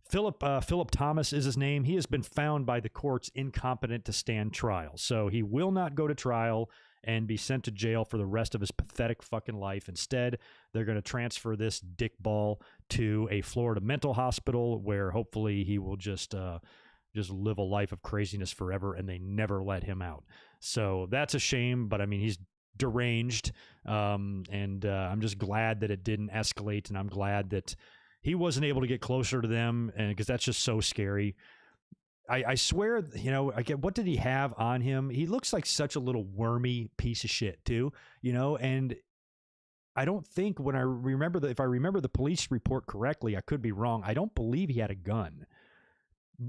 Philip Thomas is his name. He has been found by the courts incompetent to stand trial. So he will not go to trial and be sent to jail for the rest of his pathetic fucking life. Instead, they're going to transfer this dickball to a Florida mental hospital where hopefully he will just live a life of craziness forever, and they never let him out. So that's a shame, but I mean, he's deranged, and I'm just glad that it didn't escalate, and I'm glad that he wasn't able to get closer to them, and because that's just so scary. I swear, what did he have on him? He looks like such a little wormy piece of shit too, and I don't think if I remember the police report correctly, I could be wrong, I don't believe he had a gun.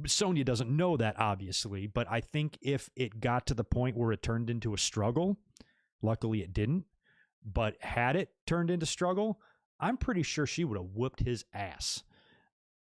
Sonya doesn't know that, obviously, but I think if it got to the point where it turned into a struggle, luckily it didn't, but had it turned into struggle, I'm pretty sure she would have whooped his ass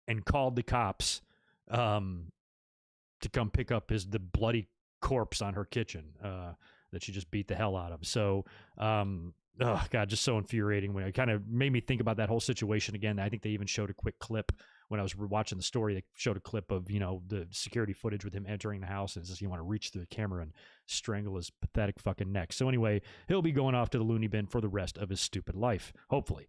and called the cops to come pick up the bloody corpse on her kitchen that she just beat the hell out of. So, oh God, just so infuriating. When it kind of made me think about that whole situation again. I think they even showed a quick clip when I was watching the story. They showed a clip of, the security footage with him entering the house, and it's just, you want to reach through the camera and strangle his pathetic fucking neck. So anyway, he'll be going off to the loony bin for the rest of his stupid life, hopefully.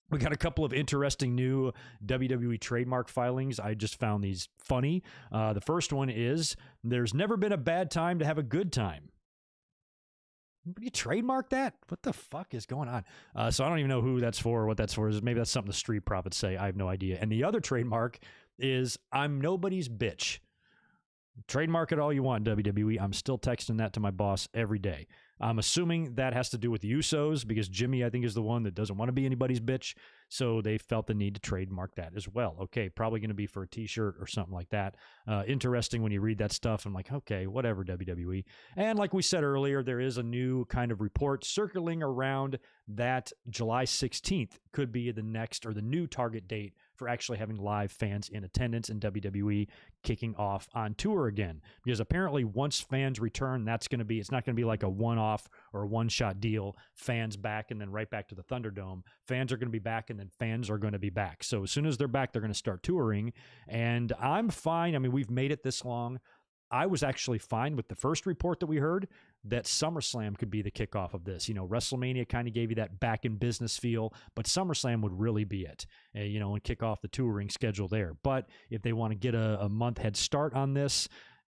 We got a couple of interesting new WWE trademark filings. I just found these funny. The first one is, there's never been a bad time to have a good time. You trademark that? What the fuck is going on? So I don't even know who that's for or what that's for. Maybe that's something the Street Profits say. I have no idea. And the other trademark is, I'm nobody's bitch. Trademark it all you want, WWE. I'm still texting that to my boss every day. I'm assuming that has to do with the Usos, because Jimmy, I think, is the one that doesn't want to be anybody's bitch. So they felt the need to trademark that as well. Okay, probably going to be for a t-shirt or something like that. Interesting when you read that stuff. I'm like, okay, whatever, WWE. And like we said earlier, there is a new kind of report circling around that July 16th could be the next or the new target date for actually having live fans in attendance and WWE kicking off on tour again. Because apparently once fans return, it's not going to be like a one-off or a one-shot deal, fans back and then right back to the Thunderdome. Fans are going to be back and then fans are going to be back. So as soon as they're back, they're going to start touring. And I'm fine. I mean, we've made it this long. I was actually fine with the first report that we heard that SummerSlam could be the kickoff of this. WrestleMania kind of gave you that back in business feel, but SummerSlam would really be it, and kick off the touring schedule there. But if they want to get a month head start on this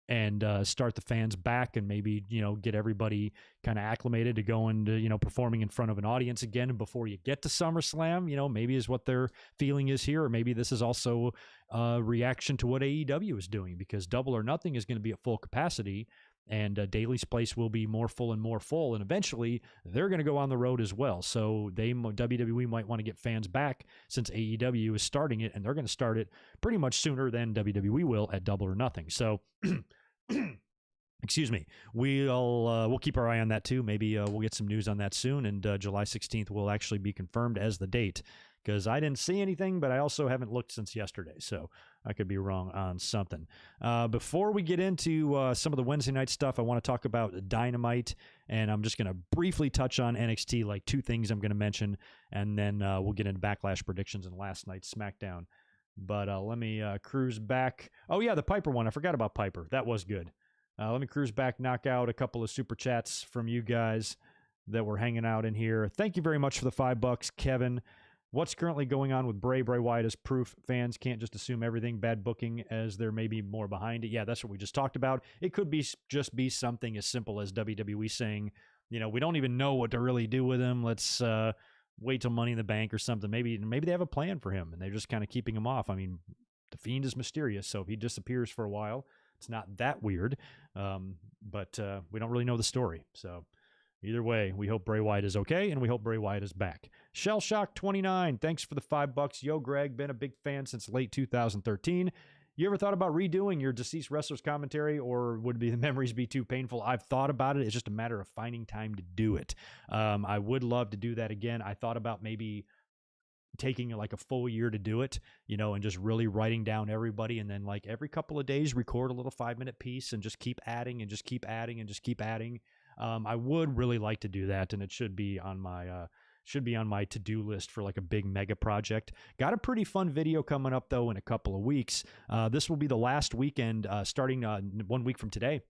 and start the fans back and maybe, get everybody kind of acclimated to going to, performing in front of an audience again and before you get to SummerSlam, maybe is what their feeling is here. Or maybe this is also a reaction to what AEW is doing, because Double or Nothing is going to be at full capacity and Daly's Place will be more full. And eventually they're going to go on the road as well. So WWE might want to get fans back since AEW is starting it, and they're going to start it pretty much sooner than WWE will at Double or Nothing. So excuse me, we'll keep our eye on that too. Maybe we'll get some news on that soon, and July 16th will actually be confirmed as the date, because I didn't see anything, but I also haven't looked since yesterday, so I could be wrong on something. Before we get into some of the Wednesday night stuff, I want to talk about Dynamite, and I'm just going to briefly touch on NXT, like 2 things I'm going to mention, and then we'll get into Backlash predictions and last night's SmackDown. But let me cruise back. Oh, yeah, the Piper one. I forgot about Piper. That was good. Let me cruise back, knock out a couple of super chats from you guys that were hanging out in here. Thank you very much for the $5, Kevin. What's currently going on with Bray Wyatt is proof fans can't just assume everything bad booking, as there may be more behind it. Yeah, that's what we just talked about. It could be just be something as simple as WWE saying, we don't even know what to really do with him. Let's wait till Money in the Bank or something. Maybe they have a plan for him and they're just kind of keeping him off. I mean, the Fiend is mysterious, so if he disappears for a while, it's not that weird. But we don't really know the story. So either way, we hope Bray Wyatt is okay, and we hope Bray Wyatt is back. Shellshock29, thanks for the $5. Yo, Greg, been a big fan since late 2013. You ever thought about redoing your deceased wrestlers commentary, or would the memories be too painful? I've thought about it. It's just a matter of finding time to do it. I would love to do that again. I thought about maybe taking like a full year to do it, and just really writing down everybody, and then like every couple of days record a little 5-minute piece and just keep adding and just keep adding and just keep adding. I would really like to do that, and it should be on my to-do list for like a big mega project. Got a pretty fun video coming up though in a couple of weeks. This will be the last weekend, starting 1 week from today.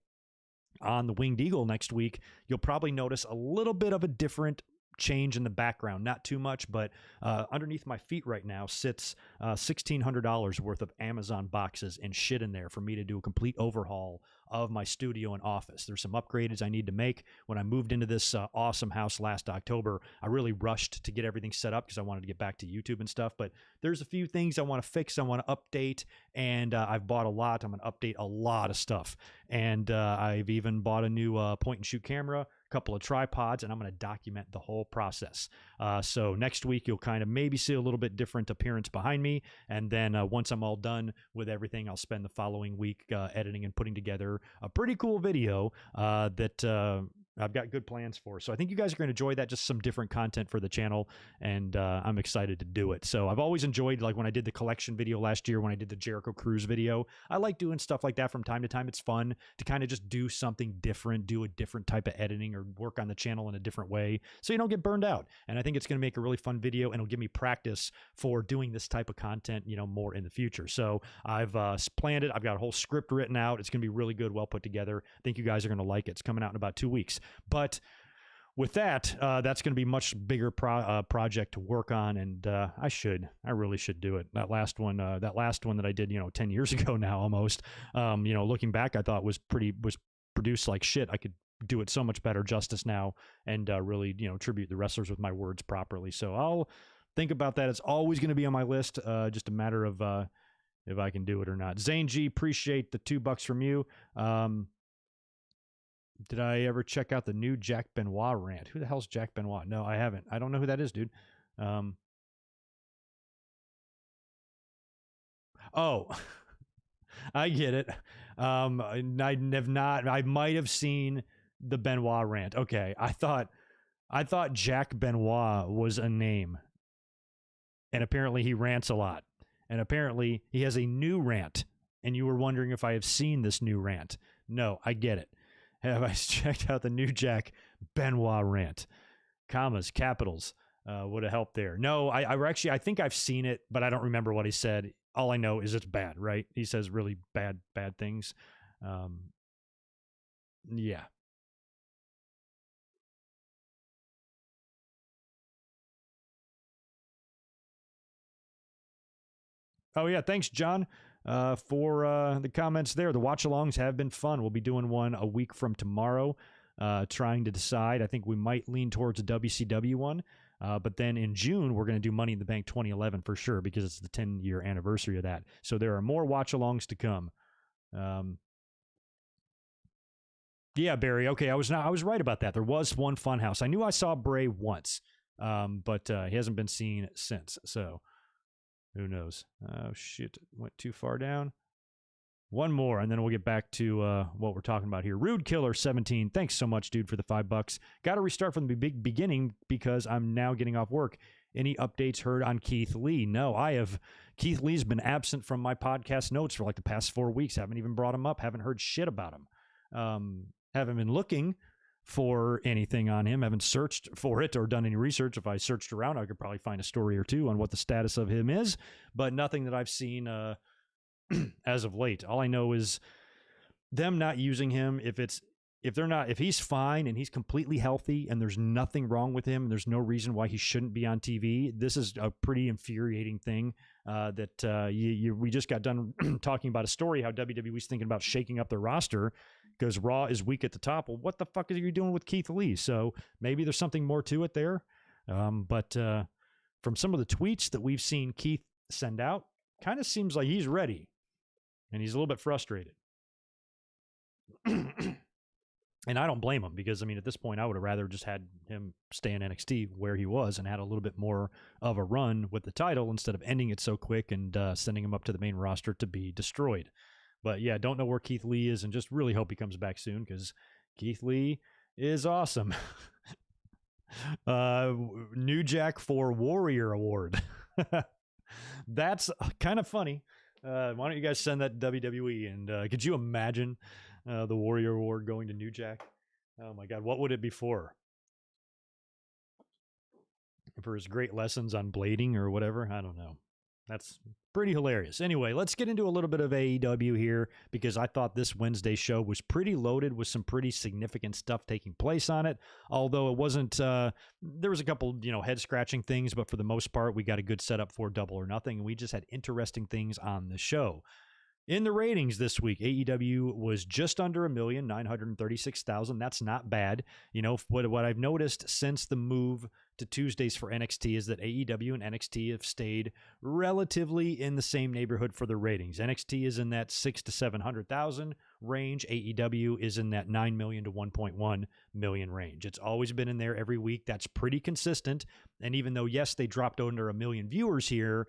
On the Winged Eagle next week, you'll probably notice a little bit of a different change in the background, not too much, but underneath my feet right now sits $1,600 worth of Amazon boxes and shit in there for me to do a complete overhaul of my studio and office. There's some upgrades I need to make. When I moved into this awesome house last October, I really rushed to get everything set up because I wanted to get back to YouTube and stuff, but there's a few things I want to fix, I want to update, and I've bought a lot. I'm going to update a lot of stuff, and I've even bought a new point-and-shoot camera, couple of tripods, and I'm going to document the whole process. So next week, you'll kind of maybe see a little bit different appearance behind me. And then once I'm all done with everything, I'll spend the following week editing and putting together a pretty cool video that I've got good plans for. So I think you guys are going to enjoy that, just some different content for the channel, and I'm excited to do it. So I've always enjoyed, like when I did the collection video last year, when I did the Jericho Cruise video, I like doing stuff like that from time to time. It's fun to kind of just do something different, do a different type of editing, or work on the channel in a different way so you don't get burned out. And I think it's going to make a really fun video, and it'll give me practice for doing this type of content, more in the future. So I've planned it. I've got a whole script written out. It's going to be really good, well put together. I think you guys are going to like it. It's coming out in about 2 weeks. But with that, that's going to be a much bigger project to work on, and I really should do it. That last one that I did, 10 years ago now almost, looking back, I thought was produced like shit. I could do it so much better justice now, and really, tribute the wrestlers with my words properly. So I'll think about that. It's always going to be on my list. Just a matter of if I can do it or not. Zane G, appreciate the $2 from you. Did I ever check out the new Jack Benoit rant? Who the hell's Jack Benoit? No, I haven't. I don't know who that is, dude. Oh, I get it. I have not. I might have seen the Benoit rant. Okay, I thought Jack Benoit was a name, and apparently he rants a lot, and apparently he has a new rant. And you were wondering if I have seen this new rant. No, I get it. Have I checked out the new Jack Benoit rant? Commas, capitals would have helped there. No, I think I've seen it, but I don't remember what he said. All I know is it's bad, right? He says really bad things. Yeah. Oh, yeah. Thanks, John, for the comments there. The watch-alongs have been fun. We'll be doing one a week from tomorrow, trying to decide. I think we might lean towards a WCW one. But then in June, we're going to do Money in the Bank 2011 for sure, because it's the 10-year anniversary of that. So there are more watch-alongs to come. Yeah, Barry. Okay, I was right about that. There was one Funhouse. I knew I saw Bray once, but he hasn't been seen since. So who knows? Oh, shit. Went too far down. One more, and then we'll get back to what we're talking about here. Rude Killer 17. Thanks so much, dude, for the $5. Got to restart from the beginning because I'm now getting off work. Any updates heard on Keith Lee? No, I have. Keith Lee's been absent from my podcast notes for like the past 4 weeks. Haven't even brought him up. Haven't heard shit about him. Haven't been looking for anything on him. Haven't searched for it or done any research. If I searched around, I could probably find a story or two on what the status of him is, but nothing that I've seen as of late. All I know is them not using him. If he's fine and he's completely healthy and there's nothing wrong with him, and there's no reason why he shouldn't be on TV. This is a pretty infuriating thing that we just got done talking about a story, how WWE's thinking about shaking up their roster because Raw is weak at the top. Well, what the fuck are you doing with Keith Lee? So maybe there's something more to it there. But from some of the tweets that we've seen Keith send out, kind of seems like he's ready. And he's a little bit frustrated. And I don't blame him because, I mean, at this point, I would have rather just had him stay in NXT where he was and had a little bit more of a run with the title instead of ending it so quick and sending him up to the main roster to be destroyed. But yeah, don't know where Keith Lee is and just really hope he comes back soon because Keith Lee is awesome. New Jack for Warrior Award. That's kind of funny. Why don't you guys send that to WWE? And could you imagine the Warrior Award going to New Jack? Oh my God, what would it be for? For his great lessons on blading or whatever? I don't know. That's pretty hilarious. Anyway, let's get into a little bit of AEW here because I thought this Wednesday show was pretty loaded with some pretty significant stuff taking place on it. Although it wasn't, there was a couple, head scratching things, but for the most part, we got a good setup for Double or Nothing, and we just had interesting things on the show. In the ratings this week, AEW was just under 1,936,000. That's not bad. What I've noticed since the move to Tuesdays for NXT is that AEW and NXT have stayed relatively in the same neighborhood for the ratings. NXT is in that 600,000 to 700,000 range. AEW is in that 9 million to 1.1 million range. It's always been in there every week. That's pretty consistent. And even though, yes, they dropped under 1 million viewers here,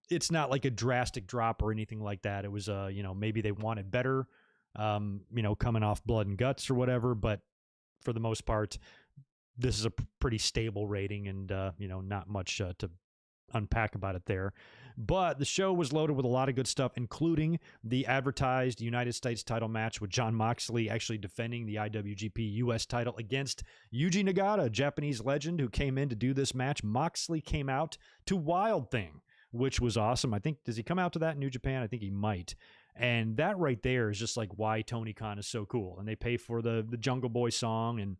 it's not like a drastic drop or anything like that. It was, maybe they wanted better, coming off Blood and Guts or whatever. But for the most part, this is a pretty stable rating and, not much to unpack about it there. But the show was loaded with a lot of good stuff, including the advertised United States title match with Jon Moxley actually defending the IWGP US title against Yuji Nagata, a Japanese legend who came in to do this match. Moxley came out to Wild Thing, which was awesome. I think, does he come out to that in New Japan? I think he might. And that right there is just like why Tony Khan is so cool. And they pay for the Jungle Boy song and,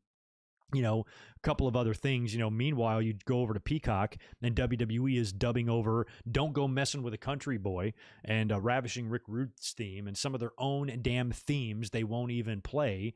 a couple of other things. Meanwhile, you go over to Peacock and WWE is dubbing over Don't Go Messing with a Country Boy and Ravishing Rick Rude's theme and some of their own damn themes they won't even play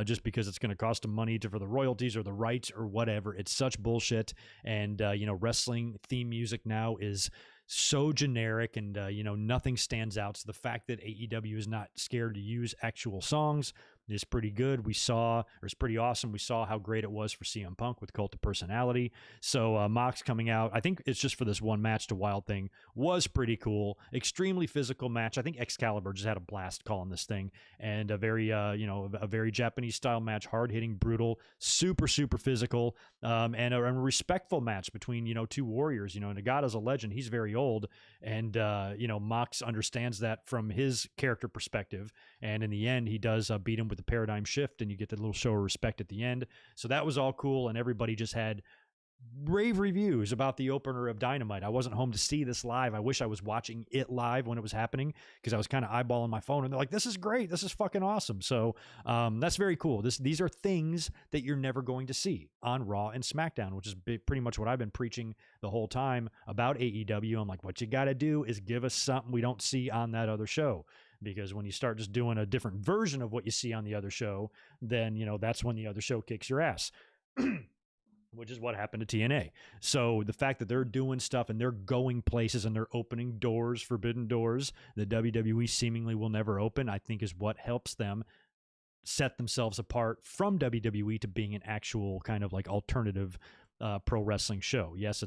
just because it's going to cost them money for the royalties or the rights or whatever. It's such bullshit. And, wrestling theme music now is so generic and, nothing stands out. So the fact that AEW is not scared to use actual songs is pretty good. It's pretty awesome. We saw how great it was for CM Punk with Cult of Personality. So Mox coming out, I think it's just for this one match to Wild thing, was pretty cool. Extremely physical match. I think Excalibur just had a blast calling this thing, and a very a very Japanese style match, hard hitting, brutal, super physical, and a respectful match between two warriors. Nagata's a legend. He's very old, and Mox understands that from his character perspective, and in the end he does beat him with the paradigm shift, and you get the little show of respect at the end. So that was all cool, and everybody just had rave reviews about the opener of Dynamite. I wasn't home to see this live. I wish I was watching it live when it was happening, because I was kind of eyeballing my phone, and they're like, this is great, this is fucking awesome. So that's very cool. These are things that you're never going to see on Raw and SmackDown, which is pretty much what I've been preaching the whole time about AEW. I'm like, what you got to do is give us something we don't see on that other show. Because when you start just doing a different version of what you see on the other show, then, that's when the other show kicks your ass, which is what happened to TNA. So the fact that they're doing stuff and they're going places and they're opening doors, forbidden doors, that WWE seemingly will never open, I think is what helps them set themselves apart from WWE to being an actual kind of like alternative pro wrestling show. Yes,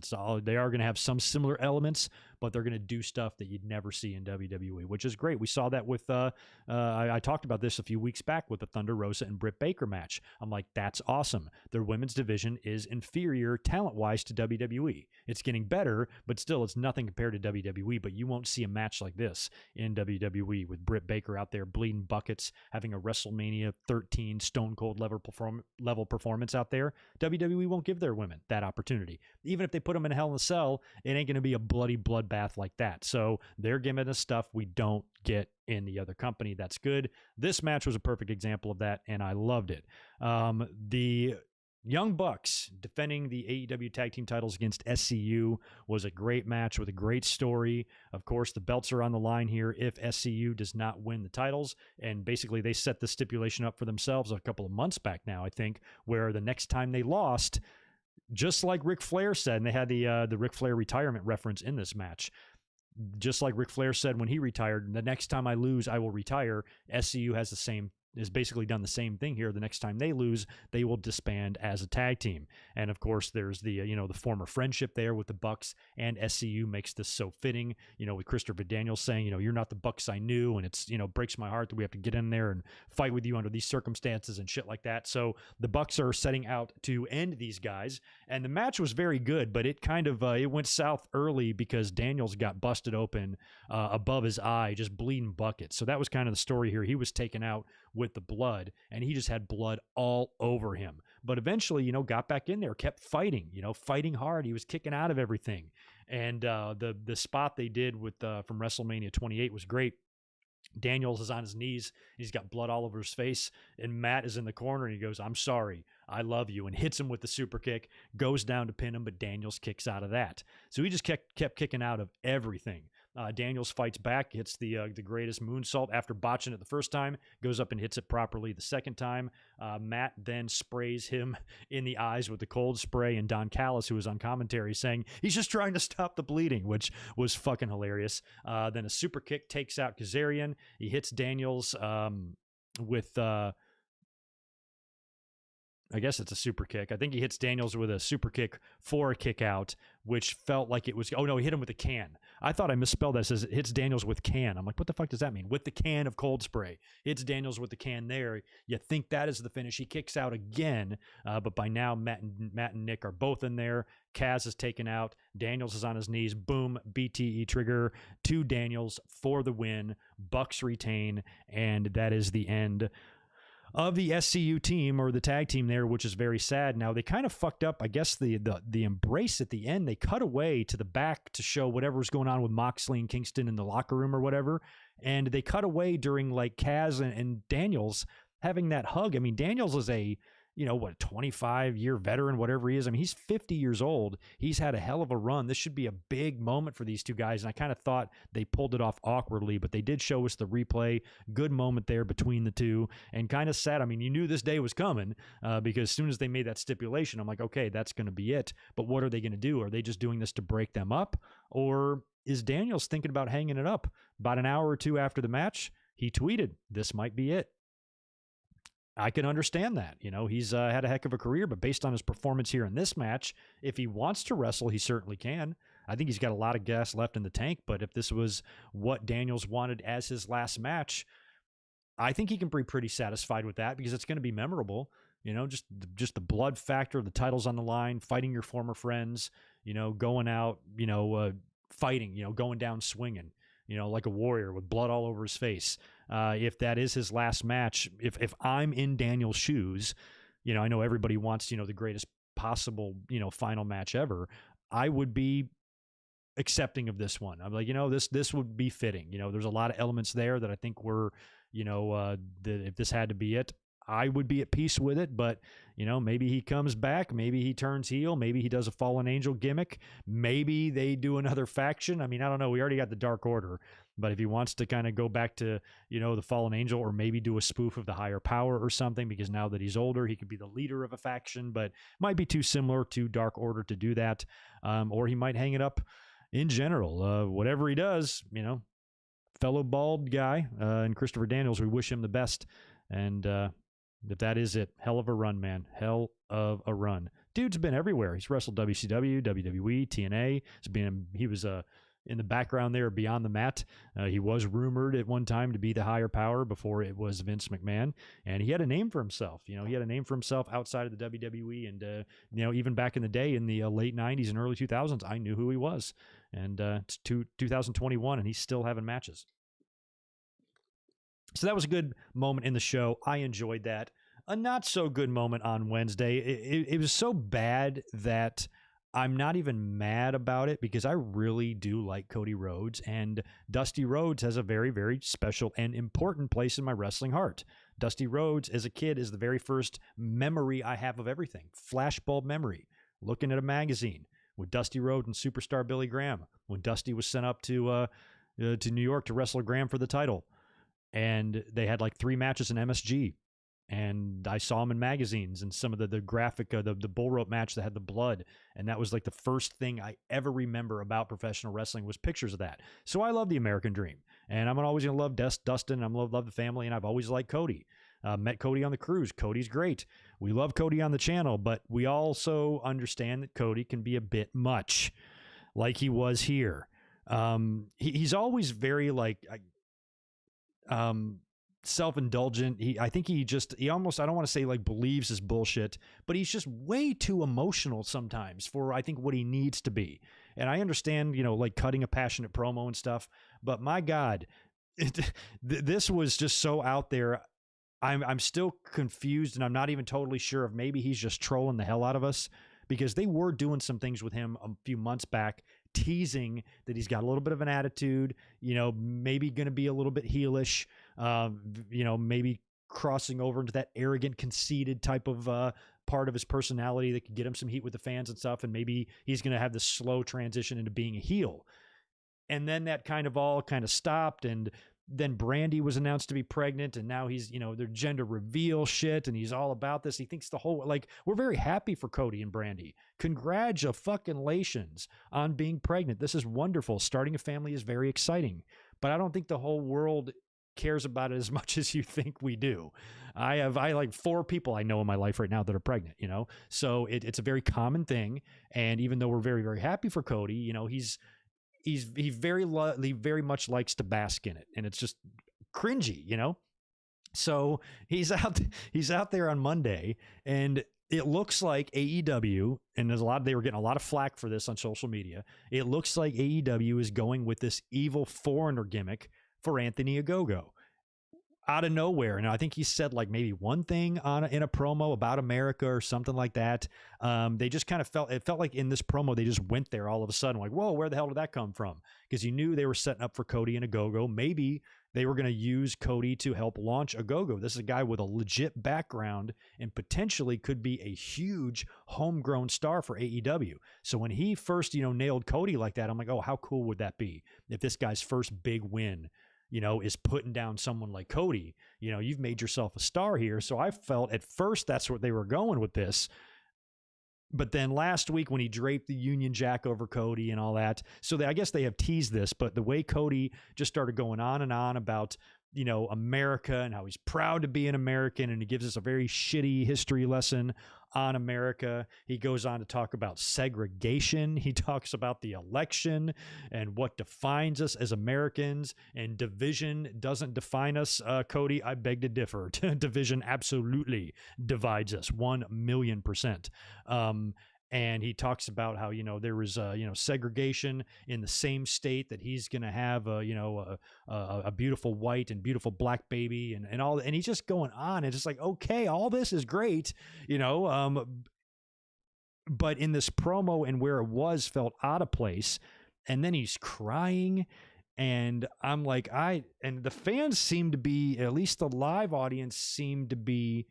they are going to have some similar elements, but they're going to do stuff that you'd never see in WWE, which is great. We saw that with, I talked about this a few weeks back with the Thunder Rosa and Britt Baker match. I'm like, that's awesome. Their women's division is inferior talent-wise to WWE. It's getting better, but still it's nothing compared to WWE, but you won't see a match like this in WWE with Britt Baker out there bleeding buckets, having a WrestleMania 13 Stone Cold level performance out there. WWE won't give their women that opportunity. Even if they put them in Hell in a Cell, it ain't going to be a bloody bloodbath like that. So they're giving us stuff we don't get in the other company. That's good. This match was a perfect example of that, and I loved it. The Young Bucks defending the AEW tag team titles against SCU was a great match with a great story. Of course, the belts are on the line here if SCU does not win the titles, and basically they set the stipulation up for themselves a couple of months back now, I think, where the next time they lost, just like Ric Flair said, and they had the Ric Flair retirement reference in this match, just like Ric Flair said when he retired, the next time I lose, I will retire. SCU has basically done the same thing here. The next time they lose, they will disband as a tag team. And of course, there's the the former friendship there with the Bucks and SCU makes this so fitting. With Christopher Daniels saying, you're not the Bucks I knew, and it's breaks my heart that we have to get in there and fight with you under these circumstances and shit like that. So the Bucks are setting out to end these guys, and the match was very good, but it kind of it went south early because Daniels got busted open above his eye, just bleeding buckets. So that was kind of the story here. He was taken out with the blood, and he just had blood all over him. But eventually, got back in there, kept fighting, fighting hard. He was kicking out of everything. And the spot they did with from WrestleMania 28 was great. Daniels is on his knees. He's got blood all over his face, and Matt is in the corner, and he goes, "I'm sorry, I love you," and hits him with the super kick, goes down to pin him, but Daniels kicks out of that. So he just kept kicking out of everything. Daniels fights back, hits the greatest moonsault after botching it the first time, goes up and hits it properly the second time. Matt then sprays him in the eyes with the cold spray, and Don Callis, who was on commentary, saying he's just trying to stop the bleeding, which was fucking hilarious. Then a super kick takes out Kazarian. He hits Daniels with... I guess it's a super kick. I think he hits Daniels with a super kick for a kick out, which felt like it was... Oh, no, he hit him with a can. I thought I misspelled that. It says it hits Daniels with can. I'm like, what the fuck does that mean? With the can of cold spray. Hits Daniels with the can there. You think that is the finish. He kicks out again, but by now Matt and Nick are both in there. Kaz is taken out. Daniels is on his knees. Boom, BTE trigger to Daniels for the win. Bucks retain, and that is the end of the SCU team, or the tag team there, which is very sad. Now, they kind of fucked up, I guess, the embrace at the end. They cut away to the back to show whatever was going on with Moxley and Kingston in the locker room or whatever, and they cut away during, like, Kaz and Daniels having that hug. I mean, Daniels is a 25-year veteran, whatever he is. I mean, he's 50 years old. He's had a hell of a run. This should be a big moment for these two guys, and I kind of thought they pulled it off awkwardly, but they did show us the replay. Good moment there between the two, and kind of sad. I mean, you knew this day was coming because as soon as they made that stipulation, I'm like, okay, that's going to be it. But what are they going to do? Are they just doing this to break them up? Or is Daniels thinking about hanging it up? About an hour or two after the match, he tweeted, "This might be it." I can understand that. He's had a heck of a career, but based on his performance here in this match, if he wants to wrestle, he certainly can. I think he's got a lot of gas left in the tank, but if this was what Daniels wanted as his last match, I think he can be pretty satisfied with that because it's going to be memorable. Just the blood factor, the titles on the line, fighting your former friends, going out, fighting, going down swinging, like a warrior with blood all over his face. If that is his last match, if I'm in Daniel's shoes, I know everybody wants, the greatest possible, final match ever. I would be accepting of this one. I'm like, this would be fitting. There's a lot of elements there that I think were, if this had to be it, I would be at peace with it, but maybe he comes back, maybe he turns heel, maybe he does a fallen angel gimmick, maybe they do another faction. I mean, I don't know. We already got the Dark Order, but if he wants to kind of go back to, the fallen angel, or maybe do a spoof of the Higher Power or something, because now that he's older, he could be the leader of a faction, but might be too similar to Dark Order to do that. Or he might hang it up in general. Whatever he does, fellow bald guy, and Christopher Daniels, we wish him the best. And, if that is it, hell of a run, man. Hell of a run. Dude's been everywhere. He's wrestled WCW, WWE, TNA. He was in the background there beyond the mat. He was rumored at one time to be the Higher Power before it was Vince McMahon. And he had a name for himself. He had a name for himself outside of the WWE. And, even back in the day in the late 90s and early 2000s, I knew who he was. And it's 2021, and he's still having matches. So that was a good moment in the show. I enjoyed that. A not so good moment on Wednesday. It was so bad that I'm not even mad about it, because I really do like Cody Rhodes, and Dusty Rhodes has a very, very special and important place in my wrestling heart. Dusty Rhodes as a kid is the very first memory I have of everything. Flashbulb memory. Looking at a magazine with Dusty Rhodes and Superstar Billy Graham when Dusty was sent up to New York to wrestle Graham for the title. And they had like 3 matches in MSG. And I saw him in magazines and some of the graphic, the bull rope match that had the blood. And that was like the first thing I ever remember about professional wrestling was pictures of that. So I love the American Dream. And I'm always going to love Dustin. I'm going to love the family. And I've always liked Cody. Met Cody on the cruise. Cody's great. We love Cody on the channel. But we also understand that Cody can be a bit much, like he was here. He's always very self-indulgent. I think he almost, I don't want to say like believes his bullshit, but he's just way too emotional sometimes for, I think, what he needs to be. And I understand, like cutting a passionate promo and stuff, but my God, this was just so out there. I'm still confused, and I'm not even totally sure if maybe he's just trolling the hell out of us, because they were doing some things with him a few months back, teasing that he's got a little bit of an attitude, maybe going to be a little bit heelish, maybe crossing over into that arrogant, conceited type of part of his personality that could get him some heat with the fans and stuff. And maybe he's going to have this slow transition into being a heel. And then that kind of stopped. And then Brandy was announced to be pregnant, and now he's, their gender reveal shit, and he's all about this. He thinks the whole, we're very happy for Cody and Brandy. Congratulations on being pregnant. This is wonderful. Starting a family is very exciting, but I don't think the whole world cares about it as much as you think we do. I like 4 people I know in my life right now that are pregnant, so it's a very common thing. And even though we're very, very happy for Cody, he very much likes to bask in it, and it's just cringy, So he's out there on Monday, and it looks like AEW, and they were getting a lot of flack for this on social media. It looks like AEW is going with this evil foreigner gimmick for Anthony Ogogo out of nowhere. And I think he said like maybe one thing in a promo about America or something like that. They just kind of felt like in this promo, they just went there all of a sudden, like, whoa, where the hell did that come from? Because you knew they were setting up for Cody and Ogogo. Maybe they were going to use Cody to help launch Ogogo. This is a guy with a legit background and potentially could be a huge homegrown star for AEW. So when he first, nailed Cody like that, I'm like, oh, how cool would that be if this guy's first big win, is putting down someone like Cody? You've made yourself a star here. So I felt at first that's what they were going with this. But then last week when he draped the Union Jack over Cody and all that, so I guess they have teased this, but the way Cody just started going on and on about America and how he's proud to be an American, and he gives us a very shitty history lesson on America. He goes on to talk about segregation. He talks about the election and what defines us as Americans, and division doesn't define us. Cody, I beg to differ. Division absolutely divides us 1,000,000%. And he talks about how, there was, segregation in the same state that he's going to have, a beautiful white and beautiful black baby and all. And he's just going on. And it's like, okay, all this is great, but in this promo and where it was felt out of place. And then he's crying. And I'm like, and the fans seem to be, at least the live audience seemed to be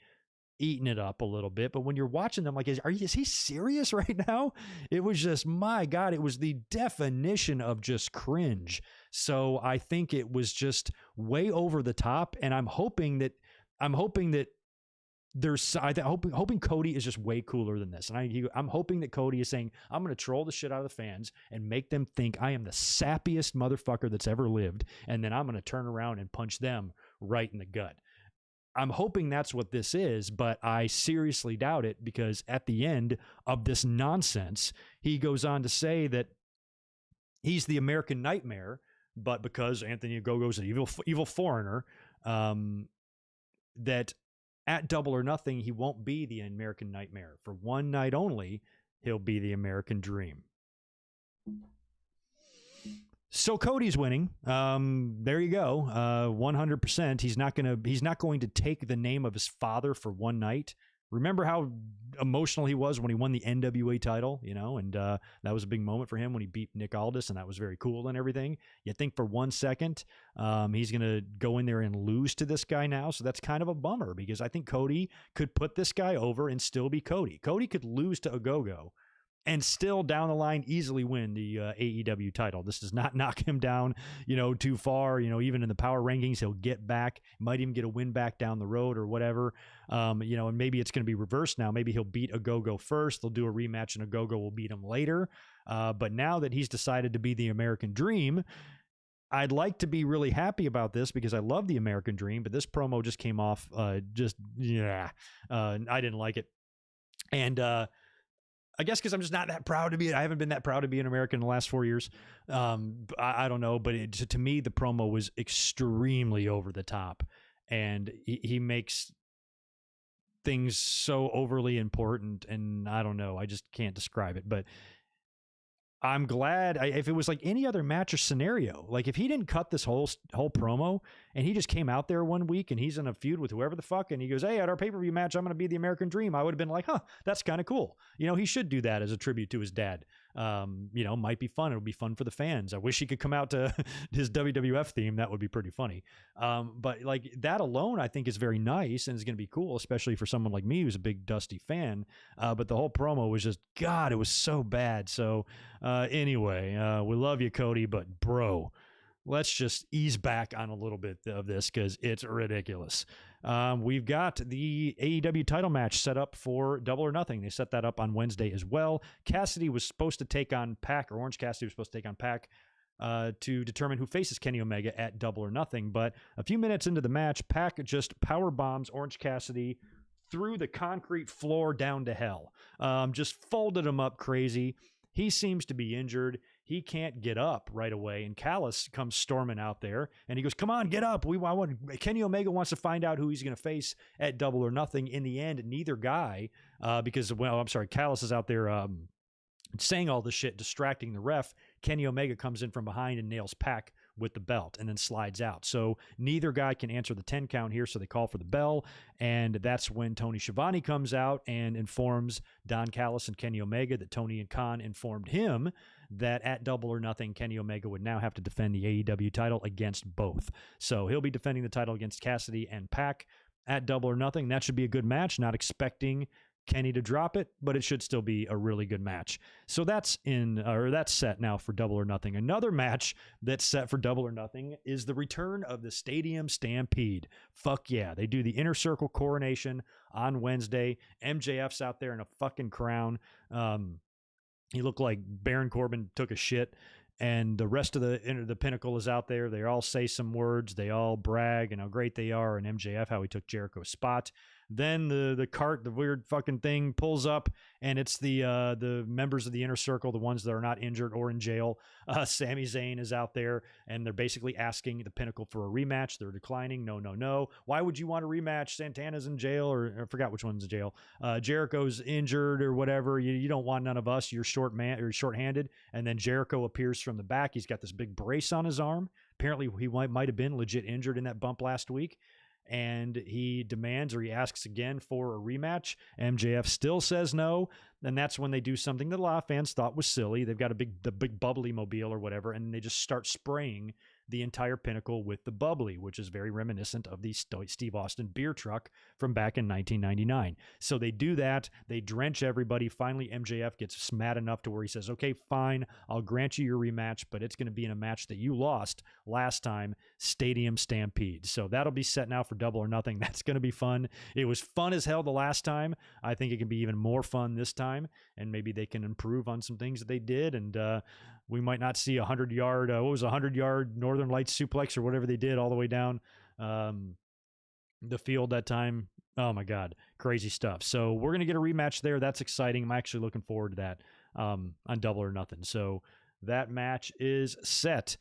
eating it up a little bit, but when you're watching them, like, is he serious right now? It was just, my God, it was the definition of just cringe. So I think it was just way over the top, and I'm hoping that hoping Cody is just way cooler than this. And I'm hoping that Cody is saying, I'm going to troll the shit out of the fans and make them think I am the sappiest motherfucker that's ever lived, and then I'm going to turn around and punch them right in the gut. I'm hoping that's what this is, but I seriously doubt it, because at the end of this nonsense, he goes on to say that he's the American Nightmare, but because Anthony Ogogo's an evil foreigner, that at Double or Nothing, he won't be the American Nightmare. For one night only, he'll be the American Dream. So Cody's winning. There you go. 100%. He's not going to take the name of his father for one night. Remember how emotional he was when he won the NWA title, and that was a big moment for him when he beat Nick Aldis, and that was very cool and everything. You think for 1 second he's going to go in there and lose to this guy now, so that's kind of a bummer, because I think Cody could put this guy over and still be Cody. Cody could lose to Ogogo and still down the line easily win the AEW title. This does not knock him down, too far. Even in the power rankings, he'll get back, might even get a win back down the road or whatever. And maybe it's going to be reversed now. Maybe he'll beat Ogogo first. They'll do a rematch and Ogogo will beat him later. But now that he's decided to be the American Dream, I'd like to be really happy about this, because I love the American Dream, but this promo just came off I didn't like it. And, I guess because I'm just not that proud to be. I haven't been that proud to be an American in the last 4 years. I don't know, but to me, the promo was extremely over the top, and he makes things so overly important, and I don't know. I just can't describe it, but I'm glad. If it was like any other match or scenario, like if he didn't cut this whole promo and he just came out there one week and he's in a feud with whoever the fuck, and he goes, hey, at our pay-per-view match, I'm going to be the American Dream, I would have been like, that's kind of cool. He should do that as a tribute to his dad. Might be fun. It'll be fun for the fans. I wish he could come out to his WWF theme. That would be pretty funny. But like that alone, I think is very nice and is going to be cool, especially for someone like me who's a big Dusty fan. But the whole promo was just, God, it was so bad. So anyway, we love you, Cody, but bro, let's just ease back on a little bit of this, because it's ridiculous. We've got the AEW title match set up for Double or Nothing. They set that up on Wednesday as well. Cassidy was supposed to take on Pac, or Orange Cassidy was supposed to take on Pac to determine who faces Kenny Omega at Double or Nothing. But a few minutes into the match, Pac just power bombs Orange Cassidy through the concrete floor down to hell. Just folded him up crazy. He seems to be injured. He can't get up right away, and Callis comes storming out there, and he goes, come on, get up. Kenny Omega wants to find out who he's going to face at Double or Nothing. In the end, neither guy, Callis is out there saying all this shit, distracting the ref. Kenny Omega comes in from behind and nails Pac with the belt and then slides out. So neither guy can answer the 10 count here, so they call for the bell, and that's when Tony Schiavone comes out and informs Don Callis and Kenny Omega that Tony and Khan informed him that at Double or Nothing, Kenny Omega would now have to defend the AEW title against both. So he'll be defending the title against Cassidy and Pac at Double or Nothing. That should be a good match. Not expecting Kenny to drop it, but it should still be a really good match. So that's set now for Double or Nothing. Another match that's set for Double or Nothing is the return of the Stadium Stampede. Fuck yeah. They do the Inner Circle coronation on Wednesday. MJF's out there in a fucking crown. He looked like Baron Corbin took a shit. and the rest of the Pinnacle is out there. They all say some words. They all brag and how great they are, and MJF, how he took Jericho's spot. Then the cart, the weird fucking thing, pulls up, and it's the members of the Inner Circle, the ones that are not injured or in jail. Sami Zayn is out there, and they're basically asking the Pinnacle for a rematch. They're declining. No. Why would you want a rematch? Santana's in jail, or I forgot which one's in jail. Jericho's injured or whatever. You don't want none of us. You're short-handed. And then Jericho appears from the back. He's got this big brace on his arm. Apparently, he might have been legit injured in that bump last week. And he demands, or he asks again for a rematch. MJF still says no. And that's when they do something that a lot of fans thought was silly. They've got the big bubbly mobile or whatever, and they just start spraying the entire Pinnacle with the bubbly, which is very reminiscent of the Steve Austin beer truck from back in 1999. So they do that. They drench everybody. Finally, MJF gets mad enough to where he says, okay, fine, I'll grant you your rematch, but it's going to be in a match that you lost last time, Stadium Stampede. So that'll be set now for Double or Nothing. That's going to be fun. It was fun as hell the last time. I think it can be even more fun this time, and maybe they can improve on some things that they did, and we might not see 100-yard Northern Lights suplex or whatever they did all the way down the field that time. Oh my God, crazy stuff. So we're going to get a rematch there. That's exciting. I'm actually looking forward to that on Double or Nothing. So that match is set.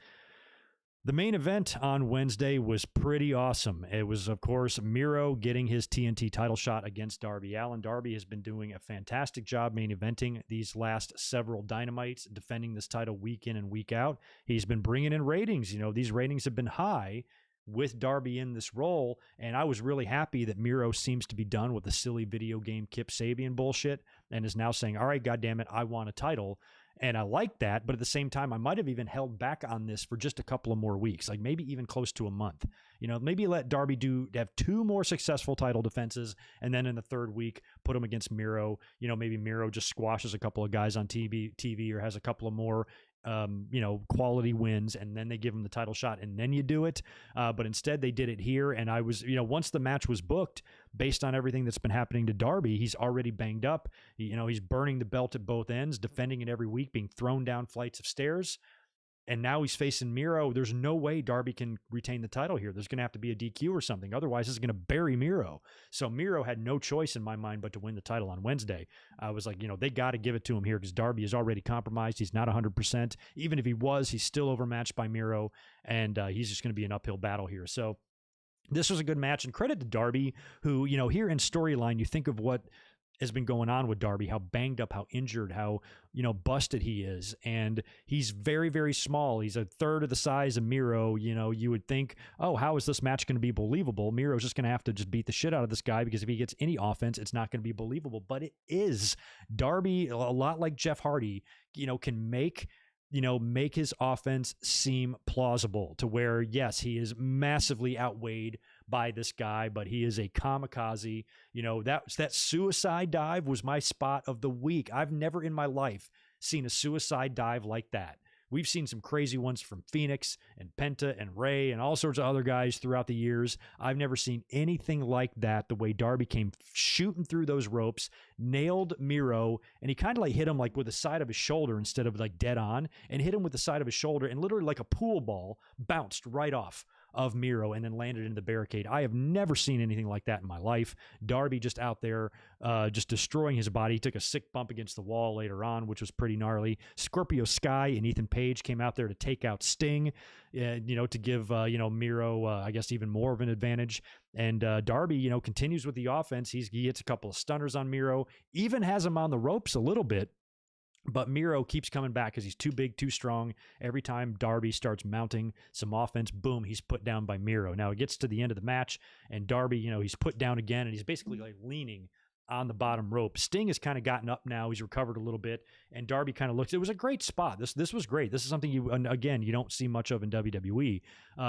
The main event on Wednesday was pretty awesome. It was, of course, Miro getting his TNT title shot against Darby Allin. Darby has been doing a fantastic job main eventing these last several Dynamites, defending this title week in and week out. He's been bringing in ratings. These ratings have been high with Darby in this role, and I was really happy that Miro seems to be done with the silly video game Kip Sabian bullshit and is now saying, all right, goddammit, I want a title. And I like that, but at the same time, I might have even held back on this for just a couple of more weeks, like maybe even close to a month. Maybe let Darby have 2 more successful title defenses, and then in the 3rd week, put him against Miro. Maybe Miro just squashes a couple of guys on TV or has a couple of more quality wins, and then they give him the title shot, and then you do it. But instead they did it here. And I was, once the match was booked, based on everything that's been happening to Darby, he's already banged up. He's burning the belt at both ends, defending it every week, being thrown down flights of stairs. And now he's facing Miro. There's no way Darby can retain the title here. There's going to have to be a DQ or something. Otherwise, this is going to bury Miro. So Miro had no choice in my mind but to win the title on Wednesday. I was like, they got to give it to him here because Darby is already compromised. He's not 100%. Even if he was, he's still overmatched by Miro, and he's just going to be an uphill battle here. So this was a good match, and credit to Darby, who, here in storyline, you think of what has been going on with Darby, how banged up, how injured, how, busted he is. And he's very, very small. He's a third of the size of Miro. You would think, oh, how is this match going to be believable? Miro's just going to have to just beat the shit out of this guy because if he gets any offense, it's not going to be believable. But it is. Darby, a lot like Jeff Hardy, can make his offense seem plausible to where, yes, he is massively outweighed by this guy, but he is a kamikaze. That suicide dive was my spot of the week. I've never in my life seen a suicide dive like that. We've seen some crazy ones from Phoenix and Penta and Ray and all sorts of other guys throughout the years. I've never seen anything like that, the way Darby came shooting through those ropes, nailed Miro, and he kind of hit him with the side of his shoulder instead of dead on, and hit him with the side of his shoulder, and literally like a pool ball bounced right off of Miro and then landed in the barricade. I have never seen anything like that in my life. Darby just out there just destroying his body. He took a sick bump against the wall later on, which was pretty gnarly. Scorpio Sky and Ethan Page came out there to take out Sting, to give, Miro, I guess, even more of an advantage. And Darby, continues with the offense. He hits a couple of stunners on Miro, even has him on the ropes a little bit. But Miro keeps coming back because he's too big, too strong. Every time Darby starts mounting some offense, boom, he's put down by Miro. Now it gets to the end of the match, and Darby, he's put down again, and he's basically leaning on the bottom rope. Sting has kind of gotten up now. He's recovered a little bit, and Darby kind of looks. It was a great spot. This was great. This is something you don't see much of in WWE.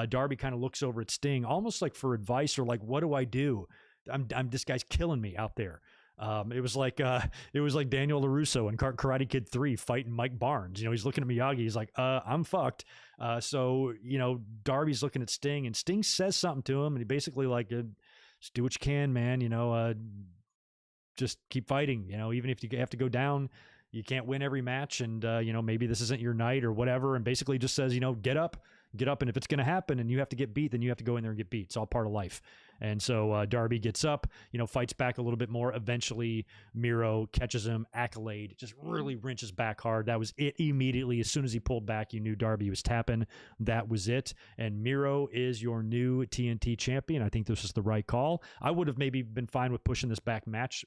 Darby kind of looks over at Sting, almost like for advice or like, what do I do? This guy's killing me out there. It was like Daniel LaRusso in Karate Kid 3 fighting Mike Barnes. He's looking at Miyagi. He's like, I'm fucked. So Darby's looking at Sting, and Sting says something to him, and he basically just do what you can, man. Just keep fighting. Even if you have to go down, you can't win every match, and maybe this isn't your night or whatever, and basically just says, get up, and if it's going to happen and you have to get beat, then you have to go in there and get beat. It's all part of life. And so Darby gets up, fights back a little bit more. Eventually, Miro catches him, accolade, just really wrenches back hard. That was it immediately. As soon as he pulled back, you knew Darby was tapping. That was it. And Miro is your new TNT champion. I think this is the right call. I would have maybe been fine with pushing this match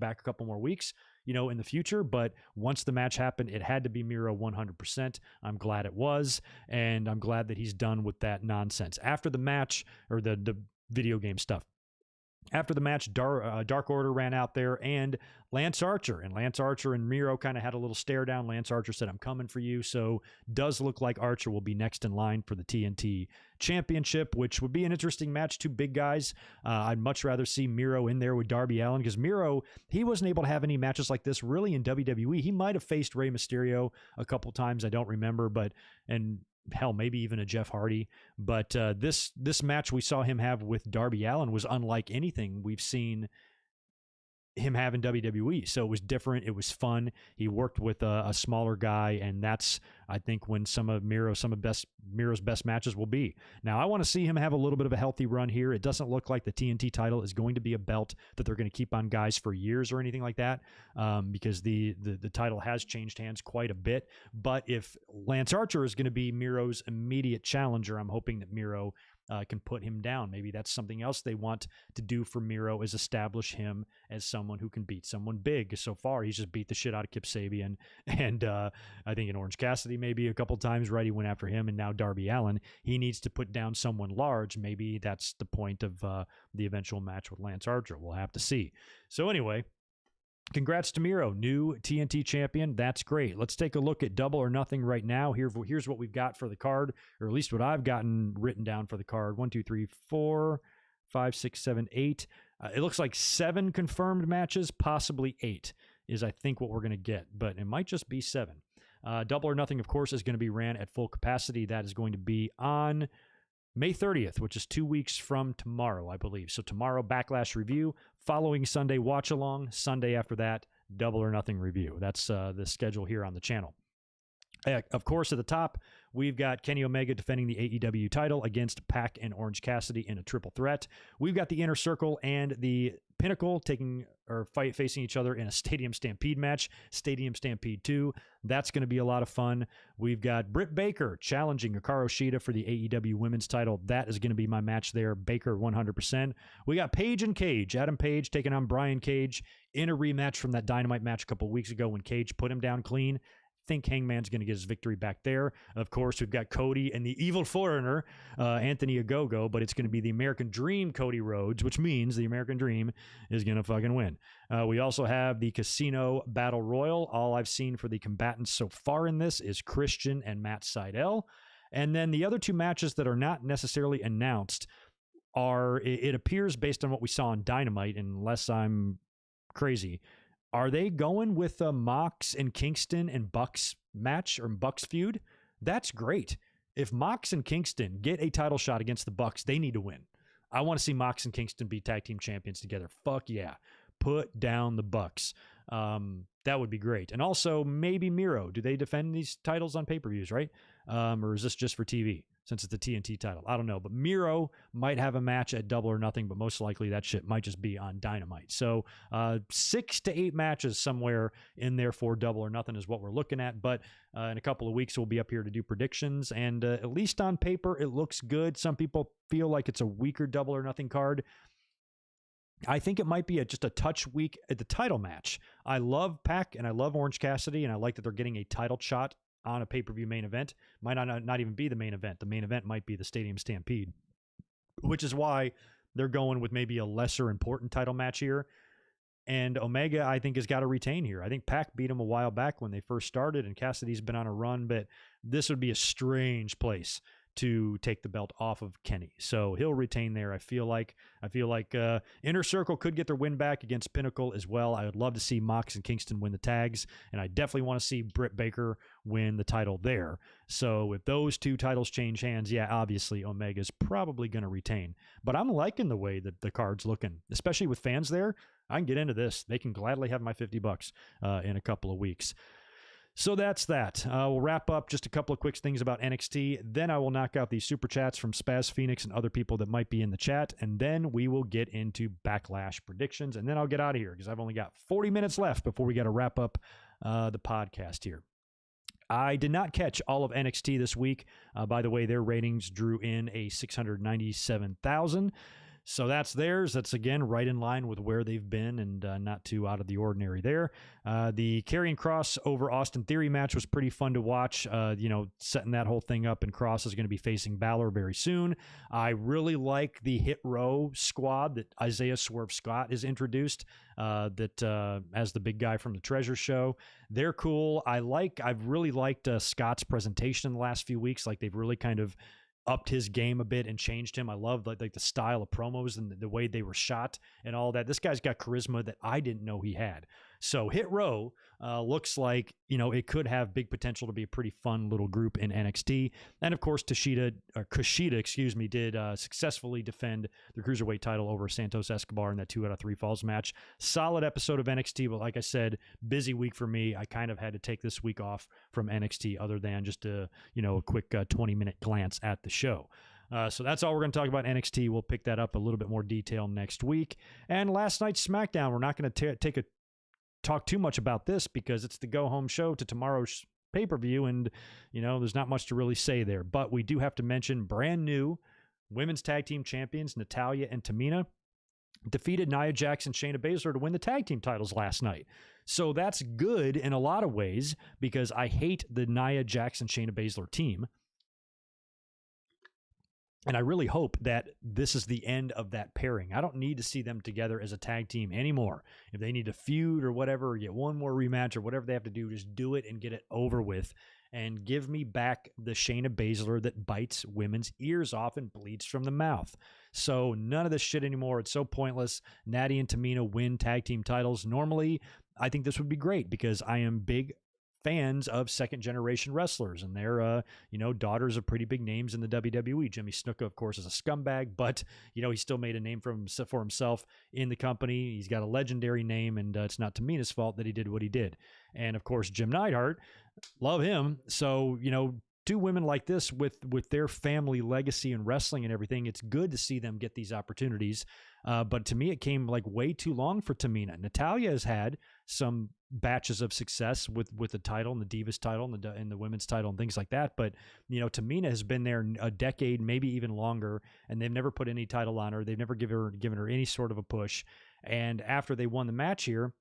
back a couple more weeks, in the future. But once the match happened, it had to be Miro 100%. I'm glad it was. And I'm glad that he's done with that nonsense. After the match, or the video game stuff. After the match, Dark Order ran out there and Lance Archer. And Lance Archer and Miro kind of had a little stare down. Lance Archer said, I'm coming for you. So does look like Archer will be next in line for the TNT Championship, which would be an interesting match. Two big guys. I'd much rather see Miro in there with Darby Allin, because Miro, he wasn't able to have any matches like this really in WWE. He might have faced Rey Mysterio a couple times. I don't remember, and hell, maybe even a Jeff Hardy. But this match we saw him have with Darby Allin was unlike anything we've seen him have in WWE. So it was different. It was fun. He worked with a smaller guy, and that's, I think, when some of Miro's best matches will be. Now, I want to see him have a little bit of a healthy run here. It doesn't look like the TNT title is going to be a belt that they're going to keep on guys for years or anything like that, because the title has changed hands quite a bit. But if Lance Archer is going to be Miro's immediate challenger, I'm hoping that Miro can put him down. Maybe that's something else they want to do for Miro, is establish him as someone who can beat someone big. So far, he's just beat the shit out of Kip Sabian, and I think in Orange Cassidy maybe a couple times, right? He went after him, and now Darby Allin. He needs to put down someone large. Maybe that's the point of the eventual match with Lance Archer. We'll have to see. So anyway, congrats to Miro, new TNT champion. That's great. Let's take a look at Double or Nothing right now. Here's what we've got for the card, or at least what I've gotten written down for the card. 1, 2, 3, 4, 5, 6, 7, 8. It looks like 7 confirmed matches, possibly 8 is, I think, what we're going to get, but it might just be 7. Double or Nothing, of course, is going to be ran at full capacity. That is going to be on May 30th, which is 2 weeks from tomorrow, I believe. So tomorrow, Backlash review. Following Sunday, watch along. Sunday after that, Double or Nothing review. That's the schedule here on the channel. Of course, at the top, we've got Kenny Omega defending the AEW title against Pac and Orange Cassidy in a triple threat. We've got the Inner Circle and the Pinnacle facing each other in a Stadium Stampede match, Stadium Stampede 2. That's going to be a lot of fun. We've got Britt Baker challenging Hikaru Shida for the AEW Women's title. That is going to be my match there. Baker 100%. We got Page and Cage. Adam Page taking on Brian Cage in a rematch from that Dynamite match a couple weeks ago when Cage put him down clean. Think Hangman's going to get his victory back there. Of course, we've got Cody and the evil foreigner, Anthony Ogogo, but it's going to be the American Dream Cody Rhodes, which means the American Dream is going to fucking win. We also have the Casino Battle Royal. All I've seen for the combatants so far in this is Christian and Matt Sydal. And then the other 2 matches that are not necessarily announced are, it appears based on what we saw on Dynamite, unless I'm crazy, are they going with a Mox and Kingston and Bucks match, or Bucks feud? That's great. If Mox and Kingston get a title shot against the Bucks, they need to win. I want to see Mox and Kingston be tag team champions together. Fuck yeah. Put down the Bucks. That would be great. And also maybe Miro. Do they defend these titles on pay-per-views, right? Or is this just for TV since it's the TNT title? I don't know. But Miro might have a match at Double or Nothing, but most likely that shit might just be on Dynamite. So 6 to 8 matches somewhere in there for Double or Nothing is what we're looking at. But in a couple of weeks, we'll be up here to do predictions. And at least on paper, it looks good. Some people feel like it's a weaker Double or Nothing card. I think it might be just a touch weak at the title match. I love Pac and I love Orange Cassidy, and I like that they're getting a title shot on a pay-per-view main event. Might not even be the main event. The main event might be the Stadium Stampede, which is why they're going with maybe a lesser important title match here. And Omega, I think, has got to retain here. I think Pac beat him a while back when they first started, and Cassidy's been on a run, but this would be a strange place to take the belt off of Kenny. So he'll retain there. I feel like Inner Circle could get their win back against Pinnacle as well. I would love to see Mox and Kingston win the tags, and I definitely want to see Britt Baker win the title there. So if those two titles change hands, yeah, obviously Omega's probably going to retain. But I'm liking the way that the card's looking, especially with fans there. I can get into this. They can gladly have my $50 in a couple of weeks. So that's that. We'll wrap up just a couple of quick things about NXT. Then I will knock out these super chats from Spaz Phoenix and other people that might be in the chat. And then we will get into Backlash predictions. And then I'll get out of here because I've only got 40 minutes left before we got to wrap up the podcast here. I did not catch all of NXT this week. By the way, their ratings drew in a 697,000. So that's theirs. That's, again, right in line with where they've been and not too out of the ordinary there. The Karrion Kross over Austin Theory match was pretty fun to watch, setting that whole thing up, and Kross is going to be facing Balor very soon. I really like the Hit Row squad that Isaiah Swerve Scott is introduced as the big guy from the Treasure Show. They're cool. I've really liked Scott's presentation in the last few weeks. Like, they've really kind of upped his game a bit and changed him. I love like the style of promos and the way they were shot and all that. This guy's got charisma that I didn't know he had. So Hit Row looks like, it could have big potential to be a pretty fun little group in NXT. And of course, Kushida, did successfully defend the Cruiserweight title over Santos Escobar in that 2 out of 3 falls match. Solid episode of NXT, but like I said, busy week for me. I kind of had to take this week off from NXT other than just a quick 20-minute glance at the show. So that's all we're going to talk about NXT. We'll pick that up a little bit more detail next week. And last night's SmackDown, we're not going to talk too much about this because it's the go-home show to tomorrow's pay-per-view, and there's not much to really say there. But we do have to mention brand new women's tag team champions Natalya and Tamina defeated Nia Jax and Shayna Baszler to win the tag team titles last night. So that's good in a lot of ways because I hate the Nia Jax and Shayna Baszler team. And I really hope that this is the end of that pairing. I don't need to see them together as a tag team anymore. If they need to feud or whatever, or get one more rematch or whatever they have to do, just do it and get it over with. And give me back the Shayna Baszler that bites women's ears off and bleeds from the mouth. So none of this shit anymore. It's so pointless. Natty and Tamina win tag team titles. Normally, I think this would be great because I am big fans of second-generation wrestlers, and they're, daughters of pretty big names in the WWE. Jimmy Snuka, of course, is a scumbag, but, he still made a name for himself in the company. He's got a legendary name, and it's not Tamina's fault that he did what he did. And, of course, Jim Neidhart, love him. So, two women like this with their family legacy in wrestling and everything, it's good to see them get these opportunities. But to me, it came like way too long for Tamina. Natalya has had some batches of success with the title and the Divas title and the women's title and things like that. But, Tamina has been there a decade, maybe even longer, and they've never put any title on her. They've never given her any sort of a push. And after they won the match here,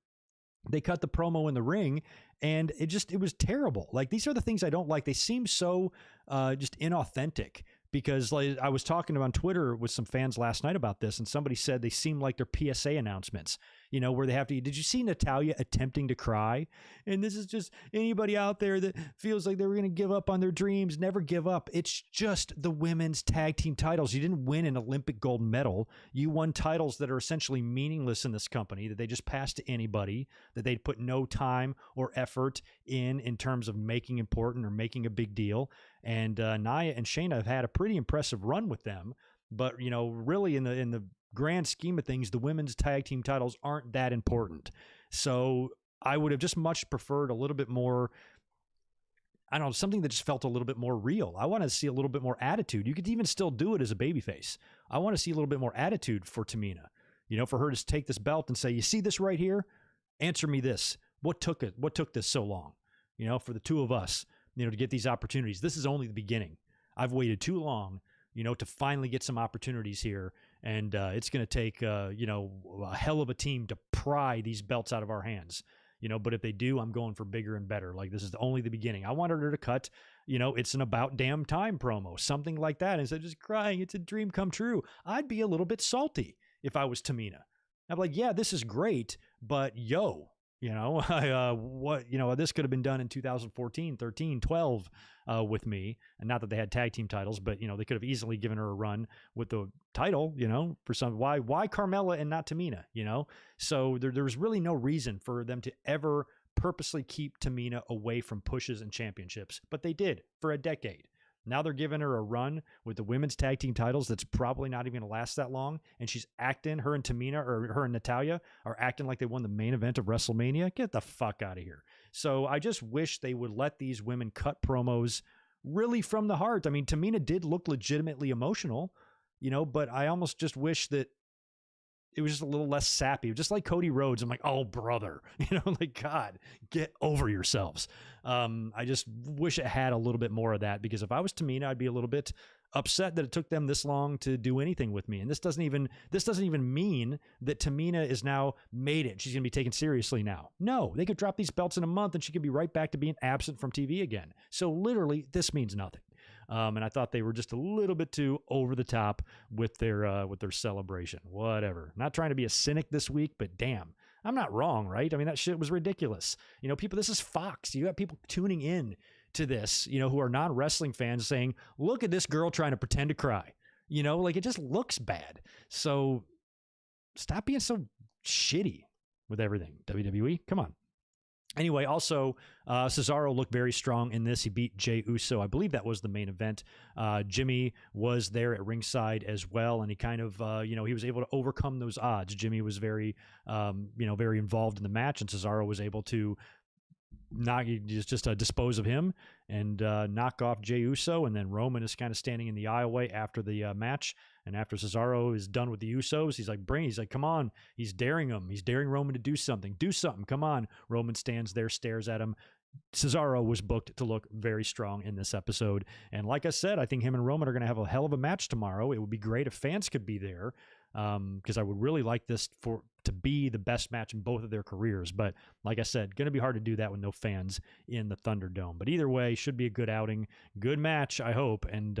they cut the promo in the ring, and it was terrible. Like, these are the things I don't like. They seem so just inauthentic. Because like I was talking on Twitter with some fans last night about this, and somebody said they seem like their PSA announcements, where they have to, did you see Natalya attempting to cry? And this is just anybody out there that feels like they were going to give up on their dreams, never give up. It's just the women's tag team titles. You didn't win an Olympic gold medal. You won titles that are essentially meaningless in this company, that they just passed to anybody, that they'd put no time or effort in terms of making important or making a big deal. And Nia and Shayna have had a pretty impressive run with them. But, really in the grand scheme of things, the women's tag team titles aren't that important. So I would have just much preferred a little bit more, I don't know, something that just felt a little bit more real. I want to see a little bit more attitude. You could even still do it as a babyface. I want to see a little bit more attitude for Tamina, for her to take this belt and say, you see this right here? Answer me this. What took this so long? For the two of us, to get these opportunities. This is only the beginning. I've waited too long, to finally get some opportunities here. And it's going to take, a hell of a team to pry these belts out of our hands. But if they do, I'm going for bigger and better. Like, this is only the beginning. I wanted her to cut, it's an about damn time promo, something like that. Instead of just crying, it's a dream come true. I'd be a little bit salty if I was Tamina. I'm like, yeah, this is great, but This could have bbeen done in 2014, 13, 12 with me. And not that they had tag team titles, but, they could have easily given her a run with the title, for some, why Carmella and not Tamina, So there's really no reason for them to ever purposely keep Tamina away from pushes and championships, but they did for a decade. Now they're giving her a run with the women's tag team titles that's probably not even going to last that long. And she's acting, her and Tamina, or her and Natalya are acting like they won the main event of WrestleMania. Get the fuck out of here. So I just wish they would let these women cut promos really from the heart. I mean, Tamina did look legitimately emotional, but I almost just wish that it was just a little less sappy, just like Cody Rhodes. I'm like, oh, brother, God, get over yourselves. I just wish it had a little bit more of that, because if I was Tamina, I'd be a little bit upset that it took them this long to do anything with me. And this doesn't even mean that Tamina is now made it. She's going to be taken seriously now. No, they could drop these belts in a month and she could be right back to being absent from TV again. So literally, this means nothing. And I thought they were just a little bit too over the top with their celebration. Whatever. Not trying to be a cynic this week, but damn, I'm not wrong, right? I mean, that shit was ridiculous. People, this is Fox. You got people tuning in to this, who are non-wrestling fans saying, look at this girl trying to pretend to cry. It just looks bad. So stop being so shitty with everything. WWE, come on. Anyway, also, Cesaro looked very strong in this. He beat Jey Uso. I believe that was the main event. Jimmy was there at ringside as well, and he kind of, he was able to overcome those odds. Jimmy was very, very involved in the match, and Cesaro was able to dispose of him and knock off Jey Uso. And then Roman is kind of standing in the aisleway after the match. And after Cesaro is done with the Usos, he's like, come on. He's daring him. He's daring Roman to do something. Do something. Come on. Roman stands there, stares at him. Cesaro was booked to look very strong in this episode. And like I said, I think him and Roman are going to have a hell of a match tomorrow. It would be great if fans could be there, because I would really like this to be the best match in both of their careers. But like I said, going to be hard to do that with no fans in the Thunderdome. But either way, should be a good outing. Good match, I hope. And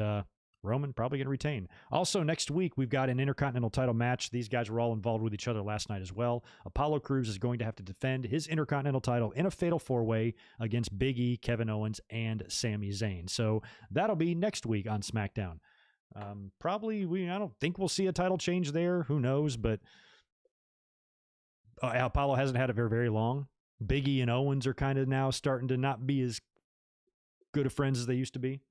Roman probably going to retain. Also, next week, we've got an Intercontinental title match. These guys were all involved with each other last night as well. Apollo Crews is going to have to defend his Intercontinental title in a fatal four-way against Big E, Kevin Owens, and Sami Zayn. So that'll be next week on SmackDown. Probably, I don't think we'll see a title change there. Who knows? But Apollo hasn't had it very, very long. Big E and Owens are kind of now starting to not be as good of friends as they used to be.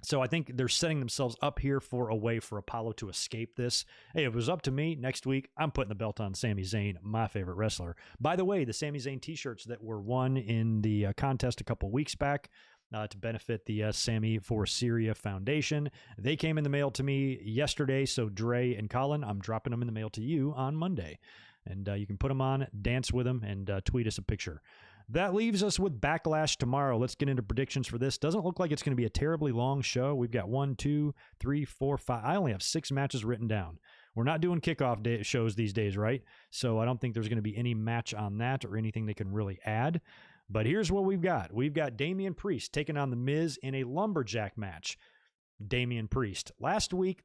So I think they're setting themselves up here for a way for Apollo to escape this. Hey, if it was up to me, next week, I'm putting the belt on Sami Zayn, my favorite wrestler. By the way, the Sami Zayn t-shirts that were won in the contest a couple weeks back to benefit the Sammy for Syria Foundation, they came in the mail to me yesterday. So Dre and Colin, I'm dropping them in the mail to you on Monday. And you can put them on, dance with them, and tweet us a picture. That leaves us with Backlash tomorrow. Let's get into predictions for this. Doesn't look like it's going to be a terribly long show. We've got 1, 2, 3, 4, 5. I only have 6 matches written down. We're not doing kickoff shows these days, right? So I don't think there's going to be any match on that or anything they can really add. But here's what we've got. We've got Damian Priest taking on The Miz in a lumberjack match. Damian Priest. Last week,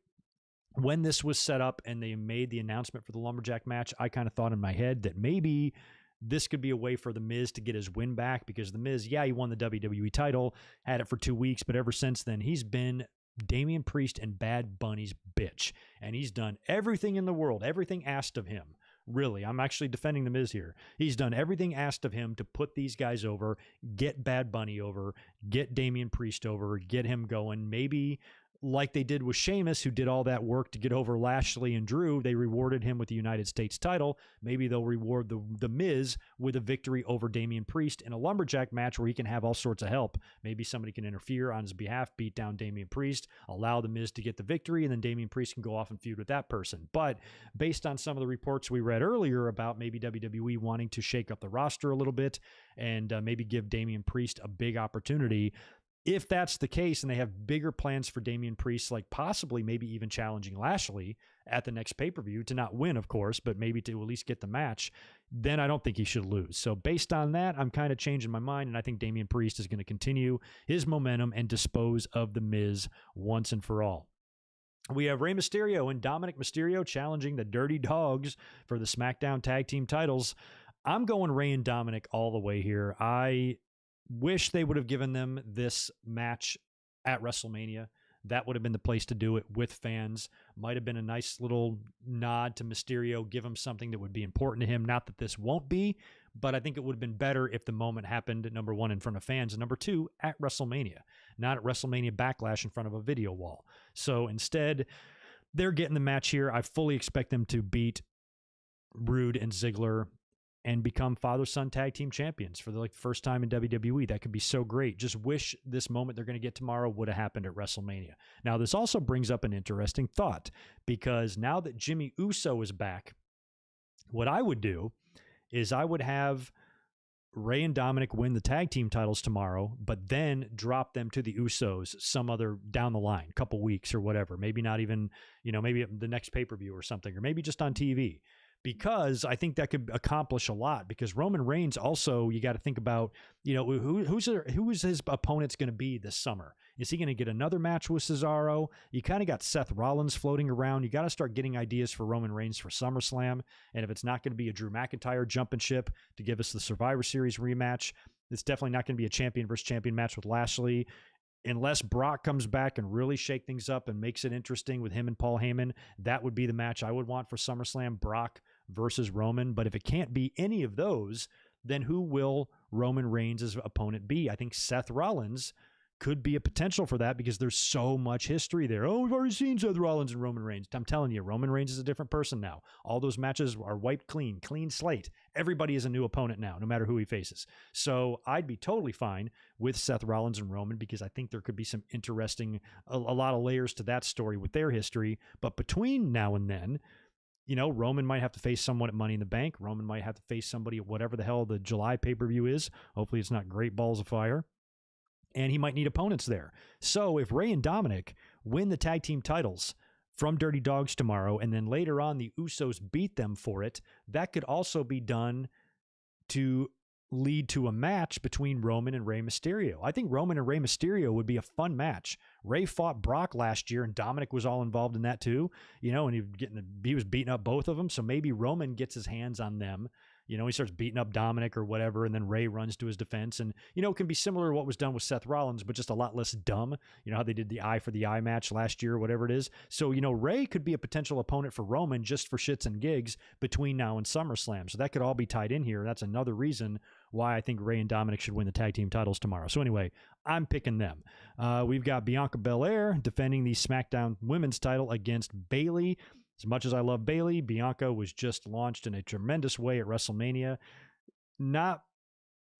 when this was set up and they made the announcement for the lumberjack match, I kind of thought in my head that maybe this could be a way for The Miz to get his win back, because The Miz, he won the WWE title, had it for 2 weeks, but ever since then, he's been Damian Priest and Bad Bunny's bitch, and he's done everything in the world, everything asked of him. Really, I'm actually defending The Miz here. He's done everything asked of him to put these guys over, get Bad Bunny over, get Damian Priest over, get him going. Maybe like they did with Sheamus, who did all that work to get over Lashley and Drew, they rewarded him with the United States title. Maybe they'll reward the Miz with a victory over Damian Priest in a lumberjack match where he can have all sorts of help. Maybe somebody can interfere on his behalf, beat down Damian Priest, allow the Miz to get the victory, and then Damian Priest can go off and feud with that person. But based on some of the reports we read earlier about maybe WWE wanting to shake up the roster a little bit and maybe give Damian Priest a big opportunity, if that's the case and they have bigger plans for Damian Priest, like possibly maybe even challenging Lashley at the next pay-per-view to not win, of course, but maybe to at least get the match, then I don't think he should lose. So based on that, I'm kind of changing my mind, and I think Damian Priest is going to continue his momentum and dispose of The Miz once and for all. We have Rey Mysterio and Dominic Mysterio challenging the Dirty Dogs for the SmackDown Tag Team titles. I'm going Rey and Dominic all the way here. I wish they would have given them this match at WrestleMania. That would have been the place to do it with fans. Might have been a nice little nod to Mysterio, give him something that would be important to him. Not that this won't be, but I think it would have been better if the moment happened, number one, in front of fans, and number two, at WrestleMania, not at WrestleMania Backlash in front of a video wall. So instead, they're getting the match here. I fully expect them to beat Rude and Ziggler and become father-son tag team champions for the first time in WWE. That could be so great. Just wish this moment they're going to get tomorrow would have happened at WrestleMania. Now, this also brings up an interesting thought, because now that Jimmy Uso is back, what I would do is I would have Rey and Dominic win the tag team titles tomorrow, but then drop them to the Usos some other down the line, couple weeks or whatever. Maybe not even, maybe the next pay-per-view or something, or maybe just on TV. Because I think that could accomplish a lot. Because Roman Reigns also, you got to think about, who is his opponents going to be this summer? Is he going to get another match with Cesaro? You kind of got Seth Rollins floating around. You got to start getting ideas for Roman Reigns for SummerSlam. And if it's not going to be a Drew McIntyre jumping ship to give us the Survivor Series rematch, it's definitely not going to be a champion versus champion match with Lashley. Unless Brock comes back and really shake things up and makes it interesting with him and Paul Heyman, that would be the match I would want for SummerSlam, Brock versus Roman. But if it can't be any of those, then who will Roman Reigns' opponent be? I think Seth Rollins could be a potential for that, because there's so much history there. Oh, we've already seen Seth Rollins and Roman Reigns. I'm telling you, Roman Reigns is a different person now. All those matches are wiped clean slate. Everybody is a new opponent now, no matter who he faces. So I'd be totally fine with Seth Rollins and Roman, because I think there could be some interesting, a lot of layers to that story with their history. But between now and then, Roman might have to face someone at Money in the Bank. Roman might have to face somebody at whatever the hell the July pay-per-view is. Hopefully it's not Great Balls of Fire. And he might need opponents there. So if Rey and Dominic win the tag team titles from Dirty Dogs tomorrow, and then later on the Usos beat them for it, that could also be done to lead to a match between Roman and Rey Mysterio. I think Roman and Rey Mysterio would be a fun match. Rey fought Brock last year, and Dominic was all involved in that too. And he was beating up both of them. So maybe Roman gets his hands on them. He starts beating up Dominic or whatever, and then Rey runs to his defense. And, it can be similar to what was done with Seth Rollins, but just a lot less dumb. How they did the eye for the eye match last year or whatever it is. So, Rey could be a potential opponent for Roman just for shits and gigs between now and SummerSlam. So that could all be tied in here. That's another reason why I think Rey and Dominic should win the tag team titles tomorrow. So anyway, I'm picking them. We've got Bianca Belair defending the SmackDown Women's title against Bayley. As much as I love Bayley, Bianca was just launched in a tremendous way at WrestleMania.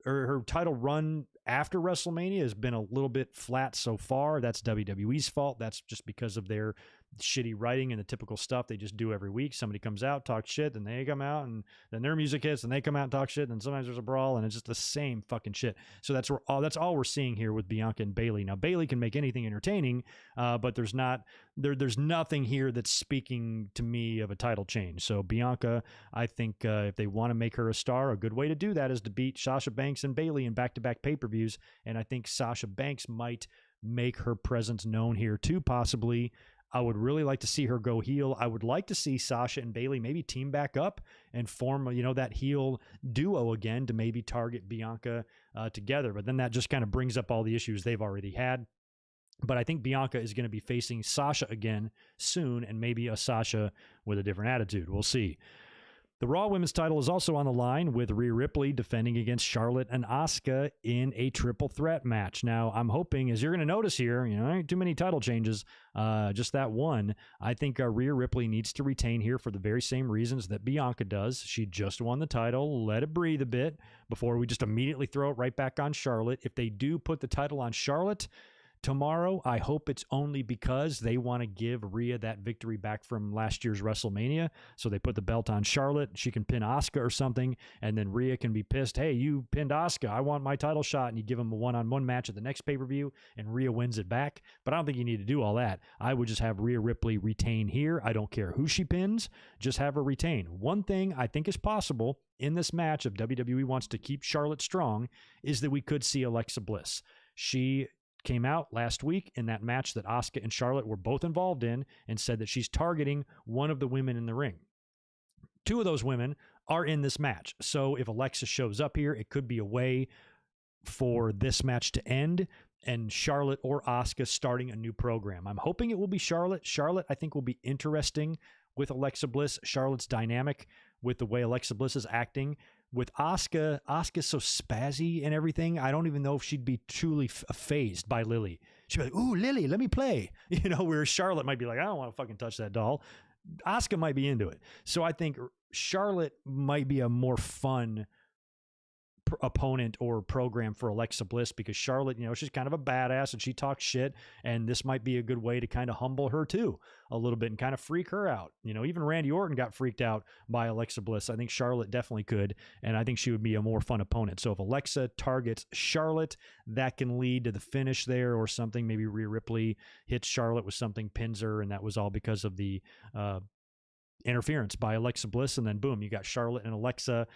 Her title run after WrestleMania has been a little bit flat so far. That's WWE's fault. That's just because of their shitty writing and the typical stuff they just do every week. Somebody comes out, talks shit, then they come out, and then their music hits, and they come out and talk shit, and sometimes there's a brawl, and it's just the same fucking shit. So that's all we're seeing here with Bianca and Bayley. Now, Bayley can make anything entertaining, but there's nothing here that's speaking to me of a title change. So Bianca, I think if they want to make her a star, a good way to do that is to beat Sasha Banks and Bayley in back-to-back pay-per-views, and I think Sasha Banks might make her presence known here too, possibly. I would really like to see her go heel. I would like to see Sasha and Bayley maybe team back up and form, that heel duo again to maybe target Bianca together. But then that just kind of brings up all the issues they've already had. But I think Bianca is going to be facing Sasha again soon, and maybe a Sasha with a different attitude. We'll see. The Raw Women's title is also on the line, with Rhea Ripley defending against Charlotte and Asuka in a triple threat match. Now, I'm hoping, as you're going to notice here, there ain't too many title changes, just that one. I think Rhea Ripley needs to retain here for the very same reasons that Bianca does. She just won the title. Let it breathe a bit before we just immediately throw it right back on Charlotte. If they do put the title on Charlotte tomorrow, I hope it's only because they want to give Rhea that victory back from last year's WrestleMania. So they put the belt on Charlotte. She can pin Asuka or something, and then Rhea can be pissed. Hey, you pinned Asuka. I want my title shot. And you give them a one-on-one match at the next pay-per-view, and Rhea wins it back. But I don't think you need to do all that. I would just have Rhea Ripley retain here. I don't care who she pins. Just have her retain. One thing I think is possible in this match, if WWE wants to keep Charlotte strong, is that we could see Alexa Bliss. She came out last week in that match that Asuka and Charlotte were both involved in and said that she's targeting one of the women in the ring. 2 of those women are in this match. So if Alexa shows up here, it could be a way for this match to end and Charlotte or Asuka starting a new program. I'm hoping it will be Charlotte. Charlotte, I think, will be interesting with Alexa Bliss. Charlotte's dynamic with the way Alexa Bliss is acting. With Asuka, Asuka's so spazzy and everything, I don't even know if she'd be truly fazed by Lily. She'd be like, ooh, Lily, let me play. You know, where Charlotte might be like, I don't want to fucking touch that doll. Asuka might be into it. So I think Charlotte might be a more fun opponent or program for Alexa Bliss, because Charlotte, you know, she's kind of a badass and she talks shit, and this might be a good way to kind of humble her too a little bit and kind of freak her out. You know, even Randy Orton got freaked out by Alexa Bliss. I think Charlotte definitely could, and I think she would be a more fun opponent. So if Alexa targets Charlotte, that can lead to the finish there or something. Maybe Rhea Ripley hits Charlotte with something, pins her, and that was all because of the interference by Alexa Bliss, and then boom, you got Charlotte and Alexa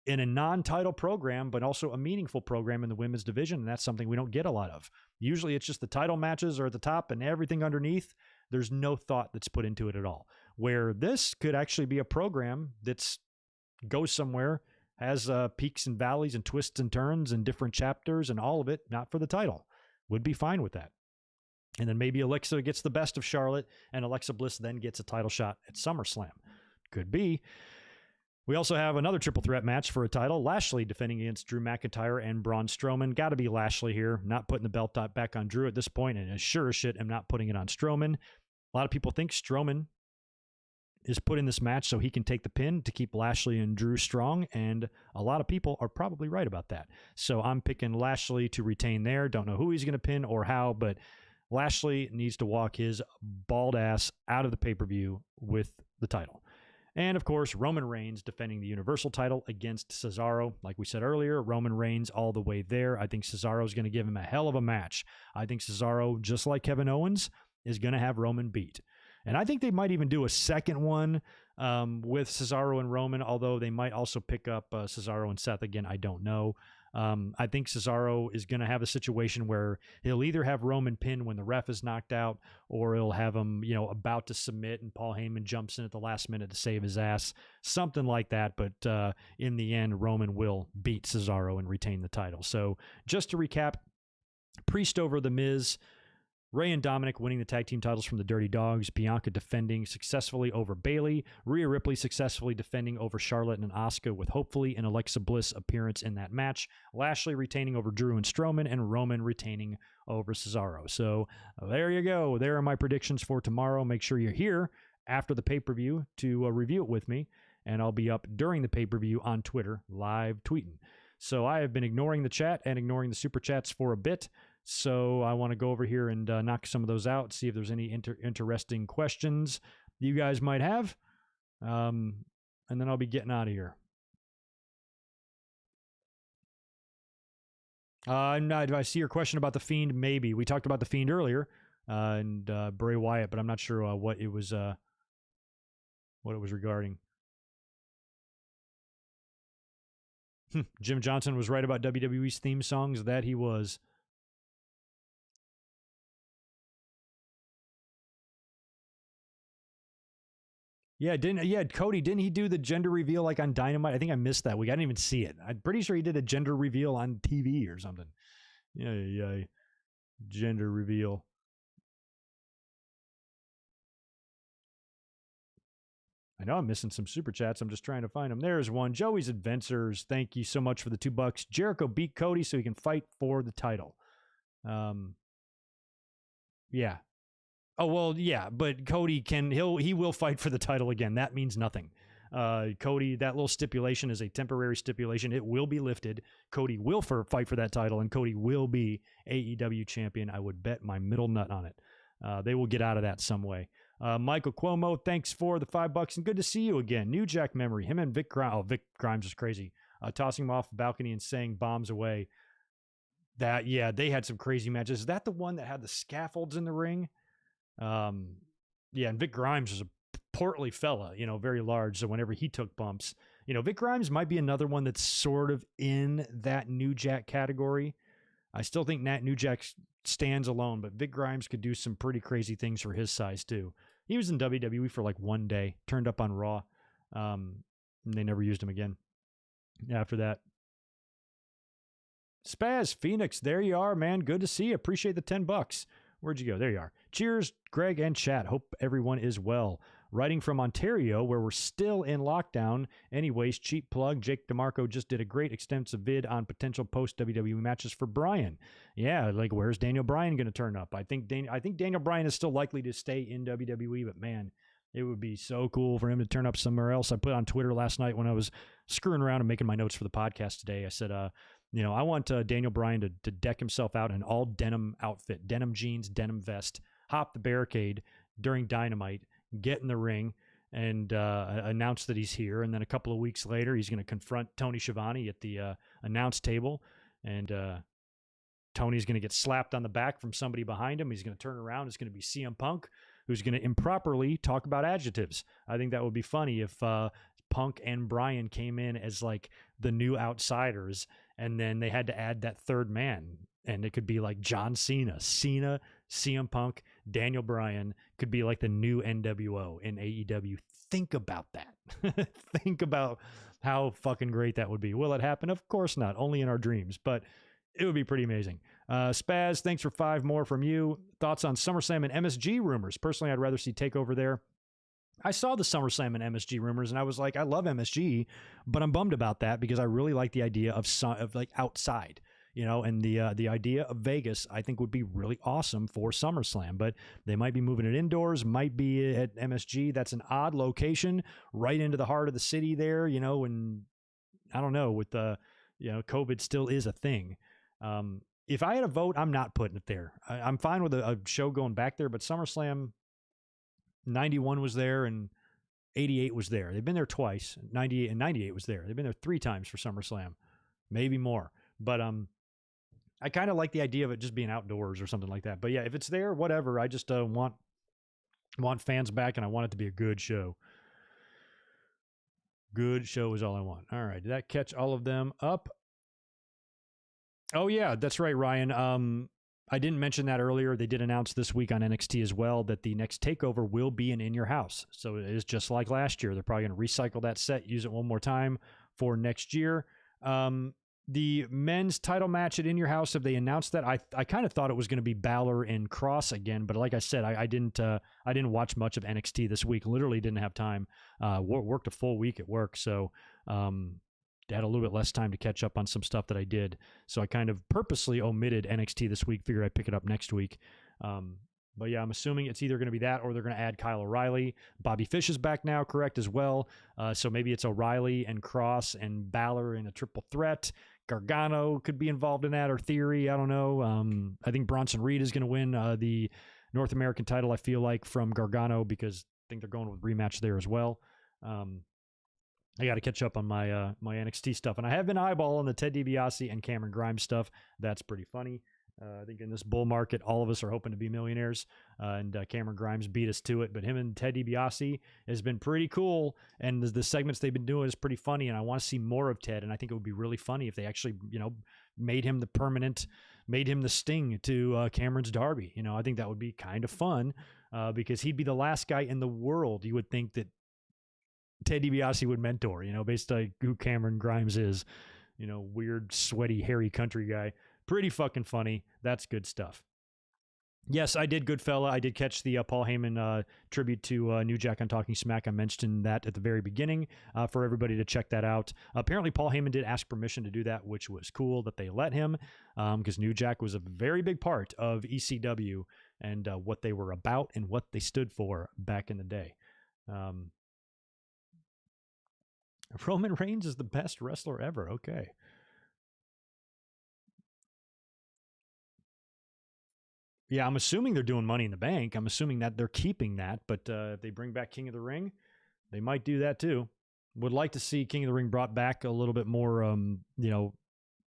in a non-title program, but also a meaningful program in the women's division, and that's something we don't get a lot of. Usually it's just the title matches are at the top and everything underneath. There's no thought that's put into it at all. Where this could actually be a program that's goes somewhere, has peaks and valleys and twists and turns and different chapters and all of it, not for the title. Would be fine with that. And then maybe Alexa gets the best of Charlotte and Alexa Bliss then gets a title shot at SummerSlam. Could be. We also have another triple threat match for a title. Lashley defending against Drew McIntyre and Braun Strowman. Got to be Lashley here. Not putting the belt back on Drew at this point, and as sure as shit, I'm not putting it on Strowman. A lot of people think Strowman is put in this match so he can take the pin to keep Lashley and Drew strong, and a lot of people are probably right about that. So I'm picking Lashley to retain there. Don't know who he's going to pin or how, but Lashley needs to walk his bald ass out of the pay-per-view with the title. And, of course, Roman Reigns defending the Universal title against Cesaro. Like we said earlier, Roman Reigns all the way there. I think Cesaro is going to give him a hell of a match. I think Cesaro, just like Kevin Owens, is going to have Roman beat. And I think they might even do a second one with Cesaro and Roman, although they might also pick up Cesaro and Seth again. I don't know. I think Cesaro is going to have a situation where he'll either have Roman pin when the ref is knocked out, or he'll have him, you know, about to submit and Paul Heyman jumps in at the last minute to save his ass. Something like that. But in the end, Roman will beat Cesaro and retain the title. So just to recap, Priest over The Miz, Rey and Dominic winning the tag team titles from the Dirty Dogs, Bianca defending successfully over Bayley, Rhea Ripley successfully defending over Charlotte and Asuka with hopefully an Alexa Bliss appearance in that match, Lashley retaining over Drew and Strowman, and Roman retaining over Cesaro. So there you go. There are my predictions for tomorrow. Make sure you're here after the pay-per-view to review it with me, and I'll be up during the pay-per-view on Twitter, live tweeting. So I have been ignoring the chat and ignoring the super chats for a bit. So I want to go over here and knock some of those out, see if there's any interesting questions you guys might have. And then I'll be getting out of here. I see your question about The Fiend, maybe. We talked about The Fiend earlier and Bray Wyatt, but I'm not sure what it was regarding. Jim Johnson was right about WWE's theme songs. That he was. Yeah, Cody, didn't he do the gender reveal like on Dynamite? I think I missed that week. I didn't even see it. I'm pretty sure he did a gender reveal on TV or something. Yeah. Gender reveal. I know I'm missing some super chats. I'm just trying to find them. There's one. Joey's Adventures. Thank you so much for the $2. Jericho beat Cody so he can fight for the title. Yeah. Oh, well, yeah, but Cody he will fight for the title again. That means nothing. Cody, that little stipulation is a temporary stipulation. It will be lifted. Cody will fight for that title, and Cody will be AEW champion. I would bet my middle nut on it. They will get out of that some way. Michael Cuomo, thanks for the $5, and good to see you again. New Jack memory. Him and Vic Grimes. Oh, Vic Grimes is crazy. Tossing him off the balcony and saying bombs away. They had some crazy matches. Is that the one that had the scaffolds in the ring? And Vic Grimes is a portly fella, very large. So whenever he took bumps, Vic Grimes might be another one that's sort of in that New Jack category. I still think New Jack's stands alone, but Vic Grimes could do some pretty crazy things for his size too. He was in WWE for like one day, turned up on Raw. And they never used him again after that. Spaz Phoenix, there you are, man. Good to see you. Appreciate the $10. Where'd you go? There you are. Cheers, Greg and chat. Hope everyone is well. Writing from Ontario, where we're still in lockdown. Anyways, cheap plug. Jake DeMarco just did a great extensive vid on potential post-WWE matches for Bryan. Yeah, like where's Daniel Bryan going to turn up? I think Daniel Bryan is still likely to stay in WWE, but man, it would be so cool for him to turn up somewhere else. I put on Twitter last night when I was screwing around and making my notes for the podcast today. I said, I want Daniel Bryan to deck himself out in all denim outfit, denim jeans, denim vest, hop the barricade during Dynamite, get in the ring, and announce that he's here. And then a couple of weeks later, he's going to confront Tony Schiavone at the announce table. And Tony's going to get slapped on the back from somebody behind him. He's going to turn around. It's going to be CM Punk, who's going to improperly talk about adjectives. I think that would be funny if Punk and Bryan came in as like the new outsiders, and then they had to add that third man. And it could be like John Cena, CM Punk, Daniel Bryan could be like the new NWO in AEW. Think about that. Think about how fucking great that would be. Will it happen? Of course not. Only in our dreams, but it would be pretty amazing. Spaz, thanks for 5 more from you. Thoughts on SummerSlam and MSG rumors? Personally, I'd rather see TakeOver there. I saw the SummerSlam and MSG rumors, and I was like, I love MSG, but I'm bummed about that because I really like the idea of like outside. And the idea of Vegas, I think, would be really awesome for SummerSlam, but they might be moving it indoors, might be at MSG. That's an odd location right into the heart of the city there, and I don't know, with the, COVID still is a thing. If I had a vote, I'm not putting it there. I'm fine with a show going back there, but SummerSlam 91 was there and 88 was there. They've been there twice. 98 and 98 was there. They've been there 3 times for SummerSlam, maybe more. But I kind of like the idea of it just being outdoors or something like that. But yeah, if it's there, whatever. I just want fans back, and I want it to be a good show. Good show is all I want. All right, did that catch all of them up? Oh yeah, that's right, Ryan. I didn't mention that earlier. They did announce this week on NXT as well that the next TakeOver will be an In Your House. So it is just like last year. They're probably going to recycle that set, use it one more time for next year. The men's title match at In Your House, have they announced that? I kind of thought it was going to be Balor and Cross again, but like I said, I didn't watch much of NXT this week. Literally didn't have time. Worked a full week at work, so had a little bit less time to catch up on some stuff that I did. So I kind of purposely omitted NXT this week. Figure I'd pick it up next week. But yeah, I'm assuming it's either going to be that or they're going to add Kyle O'Reilly. Bobby Fish is back now, correct, as well. So maybe it's O'Reilly and Cross and Balor in a triple threat. Gargano could be involved in that, or Theory. I don't know. I think Bronson Reed is going to win the North American title, I feel like, from Gargano, because I think they're going with rematch there as well. I got to catch up on my my NXT stuff. And I have been eyeballing the Ted DiBiase and Cameron Grimes stuff. That's pretty funny. I think in this bull market, all of us are hoping to be millionaires, and Cameron Grimes beat us to it. But him and Ted DiBiase has been pretty cool, and the segments they've been doing is pretty funny, and I want to see more of Ted, and I think it would be really funny if they actually, made him the Sting to Cameron's Darby. I think that would be kind of fun, because he'd be the last guy in the world you would think that Ted DiBiase would mentor, based on who Cameron Grimes is, weird, sweaty, hairy country guy. Pretty fucking funny. That's good stuff. Yes, I did Goodfella. I did catch the Paul Heyman tribute to New Jack on Talking Smack. I mentioned that at the very beginning for everybody to check that out. Apparently, Paul Heyman did ask permission to do that, which was cool that they let him, because New Jack was a very big part of ECW and what they were about and what they stood for back in the day. Roman Reigns is the best wrestler ever. Okay. Yeah, I'm assuming they're doing Money in the Bank. I'm assuming that they're keeping that, but if they bring back King of the Ring, they might do that too. Would like to see King of the Ring brought back a little bit more,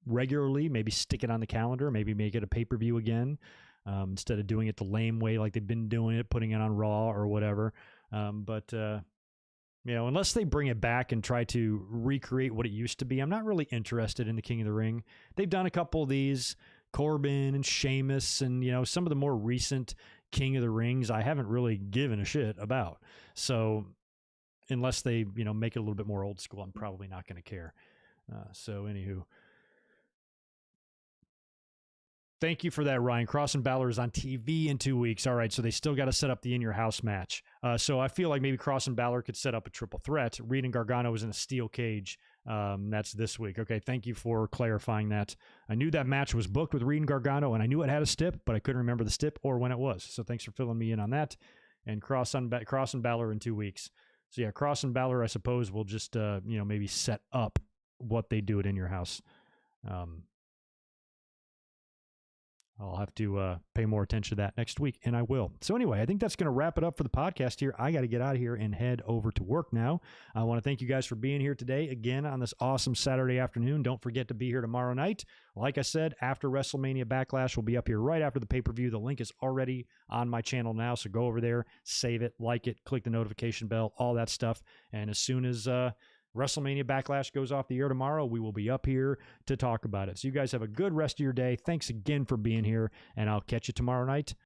regularly. Maybe stick it on the calendar. Maybe make it a pay-per-view again, instead of doing it the lame way like they've been doing it, putting it on Raw or whatever. But unless they bring it back and try to recreate what it used to be, I'm not really interested in the King of the Ring. They've done a couple of these. Corbin and Sheamus and, some of the more recent King of the Rings, I haven't really given a shit about. So unless they, make it a little bit more old school, I'm probably not going to care. So anywho, thank you for that, Ryan. Cross and Balor is on TV in 2 weeks. All right, so they still got to set up the In Your House match. So I feel like maybe Cross and Balor could set up a triple threat. Reed and Gargano is in a steel cage. That's this week. Okay, thank you for clarifying that. I knew that match was booked with Reed and Gargano, and I knew it had a stip, but I couldn't remember the stip or when it was. So thanks for filling me in on that. And Cross and Balor in 2 weeks. So yeah, Cross and Balor, I suppose, will just maybe set up what they do it In Your House. I'll have to pay more attention to that next week, and I will. So anyway, I think that's going to wrap it up for the podcast here. I got to get out of here and head over to work now. I want to thank you guys for being here today, again, on this awesome Saturday afternoon. Don't forget to be here tomorrow night. Like I said, after WrestleMania Backlash, we'll be up here right after the pay-per-view. The link is already on my channel now, so go over there, save it, like it, click the notification bell, all that stuff. And as soon as WrestleMania Backlash goes off the air tomorrow, we will be up here to talk about it. So you guys have a good rest of your day. Thanks again for being here, and I'll catch you tomorrow night